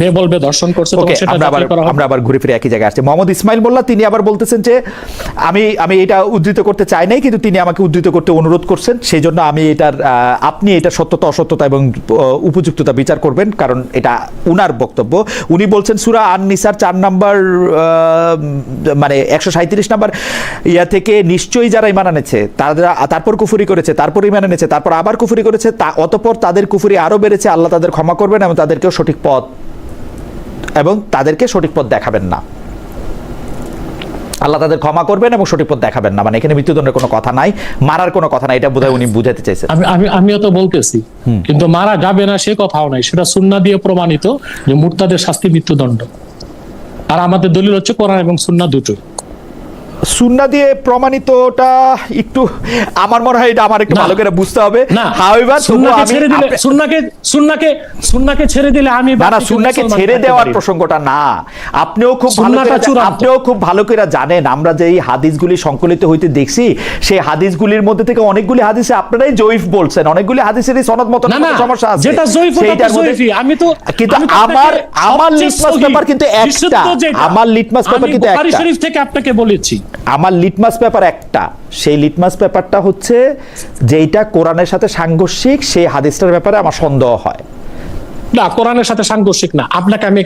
মেয়ে বলবে ধর্ষণ করছে। আমরা আবার ঘুরে ফিরে একই জায়গায় আসছি। মোহাম্মদ ইসমাইল মোল্লা তিনি আবার বলতেছেন যে আমি এটা উদ্ধৃত করতে চাই নাই, কিন্তু তিনি আমাকে উদ্ধৃত করতে অনুরোধ করছেন, সেই জন্য আমি আপনি এটা সত্যতা অসত্যতা এবং উপযুক্ততা বিচার করবেন, কারণ এটা উনার বক্তব্য। উনি বলছেন সূরা আন-নিসার 4 নম্বর মানে 137 নম্বর ইয়া থেকে নিশ্চয়ই যারা ঈমান এনেছে তারপর কুফরি করেছে, তারপর ঈমান এনেছে, তারপর আবার কুফরি করেছে, অতঃপর তাদের কুফরি আরো বেড়েছে, আল্লাহ তাদের ক্ষমা করবেন এবং তাদেরকেও সঠিক পথ দেখাবেন না। আল্লাহ তাদের ক্ষমা করবেন এবং সঠিক পথ দেখাবেন না, মানে এখানে মৃত্যুদণ্ডের কোনো কথা নাই, মারার কোনো কথা নাই, এটা বোধহয় উনি বুঝাতে চাইছেন। আমিও তো বলতেছি, কিন্তু মারা যাবে না সে কথাও নাই, সেটা সুন্নাহ দিয়ে প্রমাণিত যে মুরতাদের শাস্তি মৃত্যুদণ্ড। আর আমাদের দলিল হচ্ছে কোরআন এবং সুন্নাহ দুটোই। সুন্নাহ দিয়ে প্রমাণিতটা একটু আমার মনে হয় এটা আমার একটু ভালো করে বুঝতে হবে। হাউএভার সুন্নাহকে ছেড়ে দিলে আমি না, সুন্নাহকে ছেড়ে দেওয়ার প্রসঙ্গটা না। আপনিও খুব ভালো করে জানেন আমরা যে এই হাদিসগুলি সংকলিত হইতে দেখছি, সেই হাদিসগুলির মধ্যে থেকে অনেকগুলি হাদিসে আপনারাই জয়ীফ বলছেন, অনেকগুলি হাদিসেরই সনদ মত সমস্যা আছে। যেটা জয়ীফ ওটা জয়ীফই। কিন্তু আমার লিটমাস পেপার কিন্তু একটা, আমার লিটমাস পেপার কিন্তু একটা। বুখারী শরীফ থেকে আপনাকে বলেছি, আমার লিটমাস পেপার একটা, সেই লিটমাস পেপারটা হচ্ছে যেটা কোরআনের সাথে সাংঘর্ষিক, সেই হাদিসটার ব্যাপারে আমার সন্দেহ হয়। না, কোরআনের সাথে সাংঘর্ষিক না। আপনাকে আমি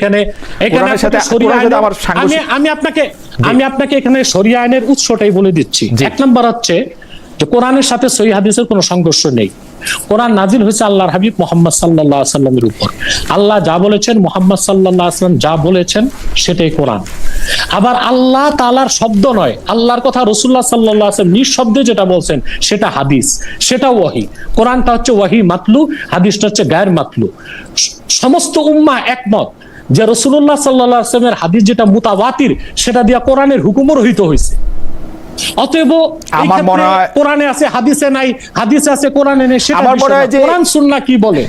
আমি আপনাকে এখানে শরিয়া আইনের উৎসটাই বলে দিচ্ছি। 1 নম্বর হচ্ছে যে কোরআনের সাথে সহিহ হাদিসের কোনো সংঘর্ষ নেই। কোরআন নাজিল হয়েছে আল্লাহর হাবিব মুহাম্মদ সাল্লাল্লাহু আলাইহি ওয়াসাল্লামের উপর। আল্লাহ যা বলেছেন, মুহাম্মদ সাল্লাল্লাহু আলাইহি ওয়াসাল্লাম যা বলেছেন সেটাই কোরআন। আবার আল্লাহ তাআলার শব্দ নয়, আল্লাহর কথা রাসূলুল্লাহ সাল্লাল্লাহু আলাইহি ওয়াসাল্লাম নিঃশব্দে যেটা বলছেন সেটা হাদিস, সেটা ওহী। কোরআনটা হচ্ছে ওহী মাতলু, হাদিসটা হচ্ছে গায়র মাতলু। সমস্ত উম্মাহ একমত যে রাসূলুল্লাহ সাল্লাল্লাহু আলাইহি ওয়াসাল্লামের হাদিস যেটা মুতাওয়াতির, সেটা দিয়া কোরআনের হুকুমও রহিত হয়েছে। অতএব আমার মনে হয় কোরআনে আছে হাদিসে নাই, হাদিসে আছে কোরআনে নেই, সেটা আমার মনে হয় যে কোরআন সুন্নাহ কি বলে,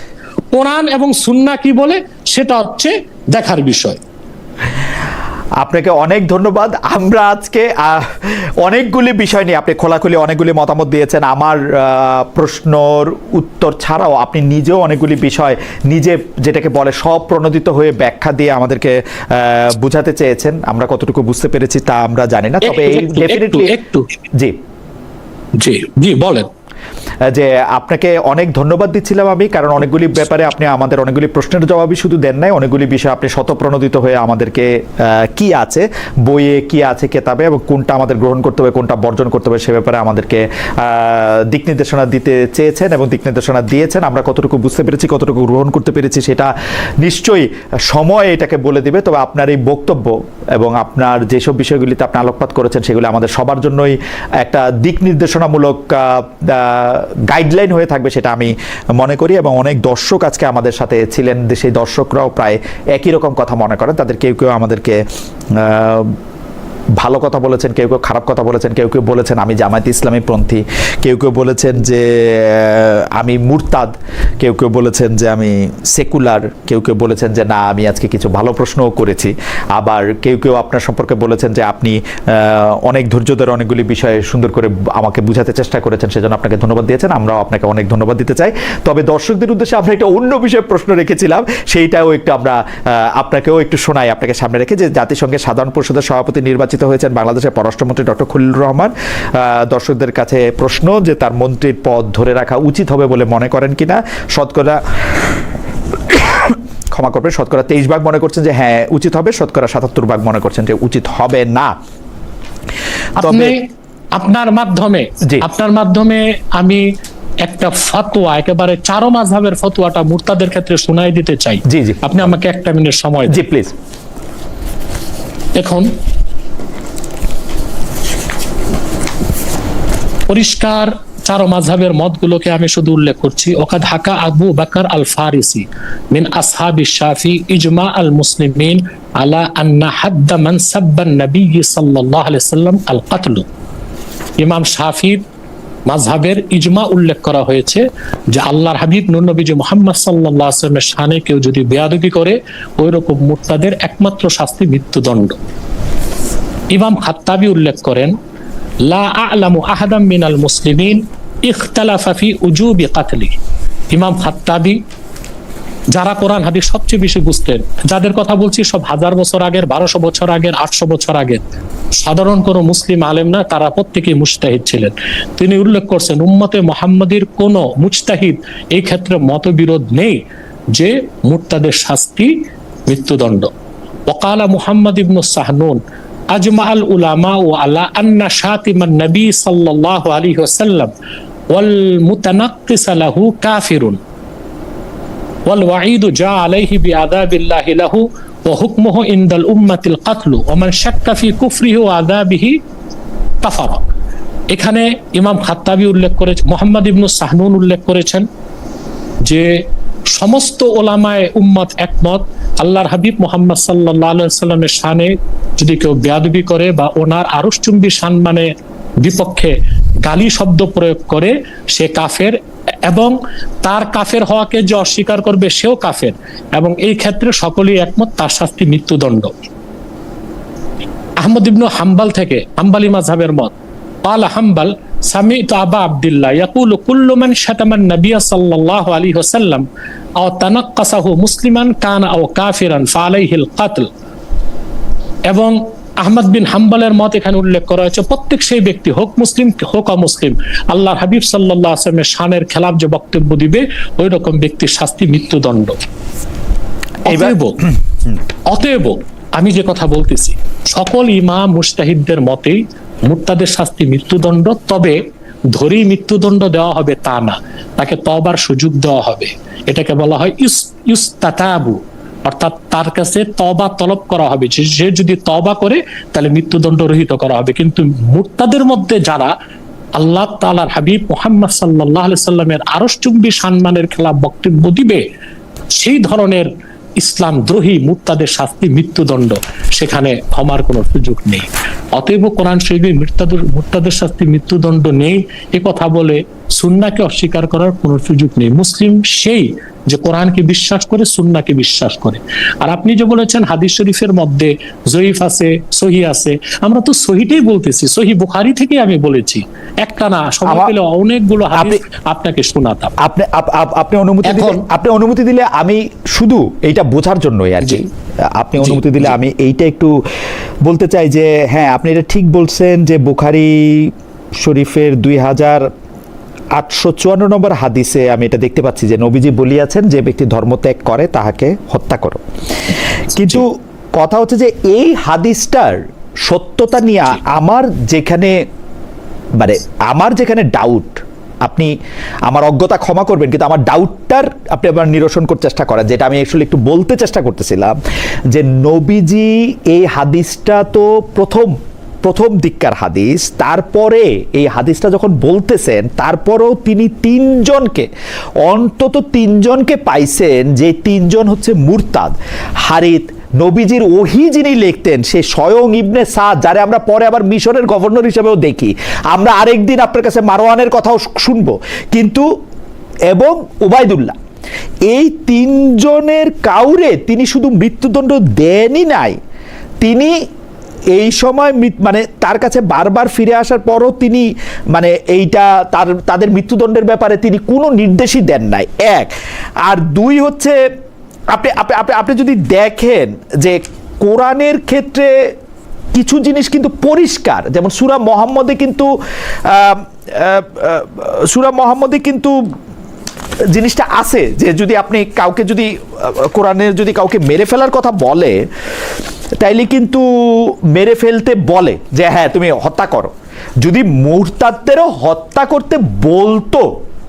কোরআন এবং সুন্নাহ কি বলে সেটা হচ্ছে দেখার বিষয়। আপনাকে অনেক ধন্যবাদ। আমরা আজকে অনেকগুলি বিষয় নিয়ে আপনি খোলাখুলি অনেকগুলি মতামত দিয়েছেন। আমার প্রশ্নর উত্তর ছাড়াও আপনি নিজেও অনেকগুলি বিষয় নিজে যেটাকে বলে স্বপ্রণোদিত হয়ে ব্যাখ্যা দিয়ে আমাদেরকে বুঝাতে চেয়েছেন। আমরা কতটুকু বুঝতে পেরেছি তা আমরা জানি না, তবে এই ডেফিনেটলি জি বলেন। যে আপনাকে অনেক ধন্যবাদ দিচ্ছিলাম আমি, কারণ অনেকগুলি ব্যাপারে আপনি আমাদের অনেকগুলি প্রশ্নের জবাবই শুধু দেন নাই, অনেকগুলি বিষয় আপনি স্বতঃপ্রণোদিত হয়ে আমাদেরকে কি আছে বইয়ে, কি আছে কেতাবে, এবং কোনটা আমাদের গ্রহণ করতে হবে, কোনটা বর্জন করতে হবে, সে ব্যাপারে আমাদেরকে দিক নির্দেশনা দিতে চেয়েছেন এবং দিক নির্দেশনা দিয়েছেন। আমরা কতটুকু বুঝতে পেরেছি, কতটুকু গ্রহণ করতে পেরেছি সেটা নিশ্চয়ই সময় এটাকে বলে দিবে। তবে আপনার এই বক্তব্য এবং আপনার যেসব বিষয়গুলিতে আপনি আলোকপাত করেছেন সেগুলি আমাদের সবার জন্যই একটা দিক নির্দেশনামূলক গাইডলাইন হয়ে থাকবে, সেটা আমি মনে করি। এবং অনেক দর্শক আজকে আমাদের সাথে ছিলেন, সেই দর্শকরাও প্রায় একই রকম কথা মনে করেন। তাদের কেউ কেউ আমাদেরকে ভালো কথা বলেছেন, কেউ কেউ খারাপ কথা বলেছেন, কেউ কেউ বলেছেন আমি জামায়াত ইসলামী পন্থী, কেউ কেউ বলেছেন যে আমি মুরতাদ, কেউ কেউ বলেছেন যে আমি সেকুলার, কেউ কেউ বলেছেন যে না আমি আজকে কিছু ভালো প্রশ্নও করেছি, আবার কেউ কেউ আপনার সম্পর্কে বলেছেন যে আপনি অনেক ধৈর্য ধরে অনেকগুলি বিষয়ে সুন্দর করে আমাকে বুঝাতে চেষ্টা করেছেন, সেজন্য আপনাকে ধন্যবাদ দিয়েছেন। আমরাও আপনাকে অনেক ধন্যবাদ দিতে চাই। তবে দর্শকদের উদ্দেশ্যে আমরা একটা অন্য বিষয়ে প্রশ্ন রেখেছিলাম, সেইটাও একটু আমরা আপনাকেও একটু শোনাই আপনাকে সামনে রেখে, যে জাতিসংঘের সাধারণ পরিষদের সভাপতি নির্বাচিত হয়েছেন বাংলাদেশের পররাষ্ট্রমন্ত্রী ডক্টর খলিলুর রহমান। দর্শকদের কাছে প্রশ্ন যে তার মন্ত্রীর পদ ধরে রাখা উচিত হবে বলে মনে করেন কিনা। শতকরা ক্ষমা করবেন, শতকরা 23 ভাগ মনে করছেন যে হ্যাঁ উচিত হবে, শতকরা 77 ভাগ মনে করছেন যে উচিত হবে না। তবে আপনার মাধ্যমে আমি একটা ফতোয়া, একেবারে চারো মাযহাবের ফতোয়াটা মুরতাদের ক্ষেত্রে শোনাই দিতে চাই। জি জি, আপনি আমাকে 1 মিনিট সময় দিন। জি প্লিজ। এখন পরিষ্কার চারো মাযহাবের মতগুলোকে আমি শুধু উল্লেখ করছি। ওকাদ হাকা আবু বকর আল ফারিসি মিন আসহাবি শাফি ইজমা আল মুসলিমিন আলা আন্না হাদ্দ মান সাব্বান নবী সাল্লাল্লাহু আলাইহি ওয়াসাল্লাম আল কতল। ইমাম শাফির মাযহাবের ইজমা উল্লেখ করা হয়েছে যে আল্লাহর হাবিব নূর নবীজি মুহাম্মদ সাল্লাল্লাহু আলাইহি ওয়াসাল্লামের শানে কেউ যদি বেয়াদবি করে ওই রকম মুরতাদের একমাত্র শাস্তি মৃত্যুদণ্ড। ইমাম খাত্তাবী উল্লেখ করেন লা আ'লামু আহাদাম মিনাল মুসলিমিন ইখতালাফা ফি উজুবি কাতলি। ইমাম খাত্তাবী যারা কোরআন হাদিস সবচেয়ে বেশি বুঝতেন, যাদের কথা বলছি সব 1000 বছর আগের, 1200 বছর আগের, 800 বছর আগের, সাধারণ কোন মুসলিম আলেম না, তারা প্রত্যেকেই মুজতাহিদ ছিলেন। তিনি উল্লেখ করছেন উম্মতে মুহাম্মাদির কোন মুজতাহিদ এই ক্ষেত্রে মতবিরোধ নেই যে মুরতাদের শাস্তি মৃত্যুদণ্ড। ওয়াকালা মুহাম্মদ ইবনে সাহনুন আজমা আল উলামা ও আলা আন্না শাতিমান নবী সাল্লাল্লাহু আলাইহি ওয়াসাল্লাম ওয়াল মুতানাক্কিস লাহু কাফিরুন ওয়াল ওয়াঈদু জা আলাইহি বিআযাবিল্লাহি লাহু ওয়া হুকমুহু ইনদাল উম্মাতিল কাতলু ওয়া মান শাক্কা ফি কুফরিহি ওয়া আযাবিহি কাফারা। এখানে ইমাম খাত্তাবী উল্লেখ করেছেন, মুহাম্মদ ইবনে সাহনুন উল্লেখ করেছেন যে সমস্ত ওলামায়ে উম্মত একমত আল্লাহর হাবিব মুহাম্মদ সাল্লাল্লাহু আলাইহি ওয়াসাল্লামের শানে যদি কেউ বেয়াদবি করে বা ওনার আরশচুম্বী সম্মানে বিপক্ষে গালি শব্দ প্রয়োগ করে সে কাফের, এবং তার কাফের হওয়াকে যে অস্বীকার করবে সেও কাফের, এবং এই ক্ষেত্রে সকলেই একমত তার শাস্তি মৃত্যুদণ্ড। আহমদ ইবনে হাম্বল থেকে, হাম্বলি মাযহাবের মত, قال حنبل سمعت أبا عبد الله يقول كل من شتم النبي صلى الله عليه وسلم أو تنقصه مسلما كان أو كافرا فعليه القتل। এবং আহমদ বিন হাম্বলের মত এখানে উল্লেখ করা হয়েছে প্রত্যেক সেই ব্যক্তি হোক মুসলিম হোক অমুসলিম আল্লাহর হাবিব সাল্লাল্লাহু আলাইহি ওয়াসাল্লামের শানের খেলাফ যে বক্তব্য দিবে ওই রকম ব্যক্তির শাস্তি মৃত্যুদণ্ড। অতএব আমি যে কথা বলতেছি সকল ইমাম মুজতাহিদদের মতেই মুরতাদের শাস্তি মৃত্যুদণ্ড। তবে ধরেই মৃত্যুদণ্ড দেওয়া হবে তা না, তাকে তওবার সুযোগ দেওয়া হবে। এটাকে বলা হয় ইস্তাতাবু, অর্থাৎ তার কাছে তওবা তলব করা হবে, সে যদি তওবা করে তাহলে মৃত্যুদণ্ড রহিত করা হবে। কিন্তু মুরতাদের মধ্যে যারা আল্লাহ তাআলার হাবিব মুহাম্মদ সাল্লাল্লাহু আলাইহি সাল্লামের আরশচুম্বী সম্মানের খেলাফ বক্তব্য দিবে, সেই ধরনের ইসলাম দ্রোহী মুরতাদের শাস্তি মৃত্যুদণ্ড, সেখানে ক্ষমার কোনো সুযোগ নেই। অতএব কোরআন শরীফে মুরতাদের শাস্তি মৃত্যুদণ্ড নেই এ কথা বলে সুন্নাহকে অস্বীকার করার কোনো সুযোগ নেই। মুসলিম সেই যে কোরআনকে বিশ্বাস করে, সুন্নাহকে বিশ্বাস করে। আর আপনি যে বলেছেন হাদিস শরীফের মধ্যে জয়ীফ আছে, সহিহ আছে, আমরা তো সহিহটাই বলতেছি, সহিহ বুখারী থেকে আমি বলেছি, একটা না, সময় পেলে অনেকগুলো হাদিস আপনাকে শোনাতাম। আপনি অনুমতি দিলে আমি শুধু এইটা বোঝার জন্যই আর কি, আপনি অনুমতি দিলে আমি এইটা একটু বলতে চাই যে হ্যাঁ আপনি এটা ঠিক বলছেন যে বুখারী শরীফের 2854 নম্বর হাদিসে আমি এটা দেখতে পাচ্ছি যে নবীজি বলিয়াছেন যে ব্যক্তি ধর্মত্যাগ করে তাহাকে হত্যা করো। কিন্তু কথা হচ্ছে যে এই হাদিসটার সত্যতা নিয়ে আমার যেখানে ডাউট, আপনি আমার অজ্ঞতা ক্ষমা করবেন কিন্তু আমার ডাউটটার আপনি আবার নিরসন করতে চেষ্টা করেন, যেটা আমি আসলে একটু বলতে চেষ্টা করতেছিলাম যে নবীজি এই হাদিসটা তো প্রথম প্রথম দিককার হাদিস, তারপরে এই হাদিসটা যখন বলতেছেন তারপরেও তিনি অন্তত তিনজনকে পাইছেন যে তিনজন হচ্ছে মুরতাদ। হারিত, নবীজির ওহী যিনি লিখতেন সে স্বয়ং ইবনে সাদ, যারে আমরা পরে আবার মিশরের গভর্নর হিসেবেও দেখি, আমরা আরেকদিন আপনার কাছে মারওয়ানের কথাও শুনবো, কিন্তু এবং উবাইদুল্লাহ, এই তিনজনের কাউরে তিনি শুধু মৃত্যুদণ্ড দেনই নাই, তিনি এই সময় মানে তার কাছে বারবার ফিরে আসার পরও তিনি মানে এইটা তাদের মৃত্যুদণ্ডের ব্যাপারে তিনি কোনো নির্দেশই দেন নাই, এক। আর দুই হচ্ছে আপনি যদি দেখেন যে কোরআনের ক্ষেত্রে কিছু জিনিস কিন্তু পরিষ্কার, যেমন সূরা মুহাম্মদে কিন্তু জিনিসটা আছে যে যদি আপনি কাউকে যদি কোরআনের যদি কাউকে মেরে ফেলার কথা বলে তাইলে কিন্তু মেরে ফেলতে বলে যে হ্যাঁ তুমি হত্যা করো। যদি মুরতাদদেরও হত্যা করতে বলতো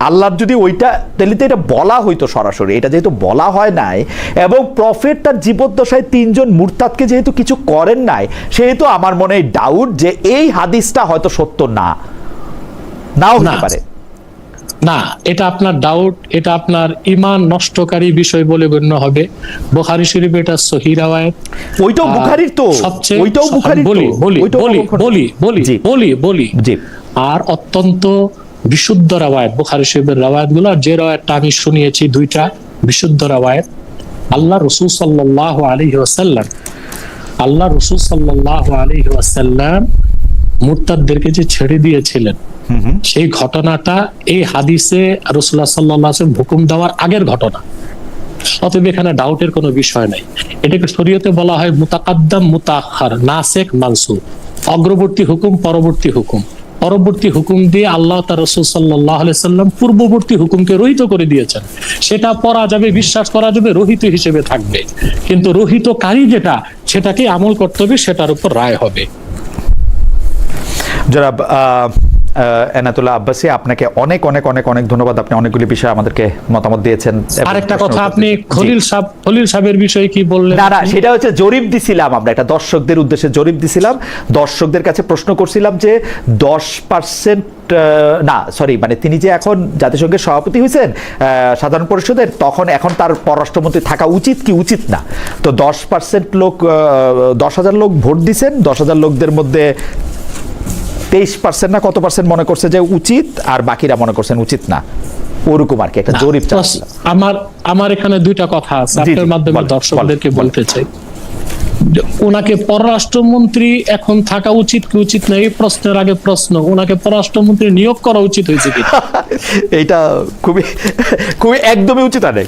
আল্লাহর যদি ওইটা, তাহলে তো এটা বলা হইতো সরাসরি, এটা যেহেতু বলা হয় নাই এবং প্রফেট তার জীবদ্দশায় তিনজন মুরতাদকে যেহেতু কিছু করেন নাই, সেহেতু আমার মনে হয় ডাউট যে এই হাদিসটা হয়তো সত্য নাও হতে পারে। না, এটা আপনার ডাউট, এটা আপনার ঈমান নষ্টকারী বিষয় বলে গণ্য হবে। বুখারী শরীফে এটা সহিহ riwayat, ওইটাও বুখারীর তো, ওইটাও বুখারীর তো, বলি আর অত্যন্ত বিশুদ্ধ riwayat, বুখারী শরীফের riwayat গুলো, যে riwayatটা আমি শুনিয়েছি দুইটা বিশুদ্ধ riwayat। আল্লাহ রাসূল সাল্লাল্লাহু আলাইহি ওয়াসাল্লাম মুরতাদদেরকে যে ছেড়ে দিয়েছিলেন, সেই ঘটনাটা এই হাদিসে রাসূলুল্লাহ সাল্লাল্লাহু আলাইহি ওয়াসাল্লাম হুকুম দেওয়ার আগের ঘটনা। অতএব এখানে ডাউটের কোনো বিষয় নাই। এটাকে শরীয়তে বলা হয় মুতাকাদ্দাম মুতাআখার, নাসিখ মানসুখ, অগ্রবর্তী হুকুম পরবর্তী হুকুম। পরবর্তী হুকুম দিয়ে আল্লাহ তার রাসূল সাল্লাল্লাহু আলাইহি ওয়াসাল্লাম পূর্ববর্তী হুকুমকে রহিত করে দিয়েছেন। সেটা পড়া যাবে, বিশ্বাস করা যাবে, রহিত হিসেবে থাকবে, কিন্তু রহিতকারী যেটা সেটাকে আমল করতে হবে, সেটার উপর রায় হবে। জনাব এনায়েতুল্লাহ আব্বাসী, আপনাকে অনেক অনেক অনেক অনেক ধন্যবাদ। আপনি অনেকগুলি বিষয়ে আমাদেরকে মতামত দিয়েছেন। আরেকটা কথা, আপনি খলিল সাহেবের বিষয়ে কি বললেন? না, সেটা হচ্ছে জরিপ দিছিলাম আমরা, এটা দর্শকদের উদ্দেশ্যে জরিপ দিছিলাম, দর্শকদের কাছে প্রশ্ন করছিলাম যে 10% না সরি মানে তিনি যে এখন জাতিসংঘের সভাপতি হয়েছেন সাধারণ পরিষদের, তখন এখন তার পররাষ্ট্রমন্ত্রী থাকা উচিত কি উচিত না। তো 10% লোক, 10,000 লোক ভোট দিচ্ছেন, 10,000 লোকদের মধ্যে 23% না কত পার্সেন্ট মনে করছে যে উচিত, আর বাকিরা মনে করছেন উচিত না, ওরকম আর কি একটা জরিপ চাচ্ছিল। আমার এখানে দুইটা কথা আছে, আপনার মাধ্যমে দর্শকদেরকে বলতে চাই। ওনাকে পররাষ্ট্রমন্ত্রী এখন থাকা উচিত কি উচিত না, এই প্রশ্নের আগে প্রশ্ন, ওনাকে পররাষ্ট্রমন্ত্রী নিয়োগ করা উচিত হয়েছে কি? এইটা খুবই খুবই একদমই উচিত আরে।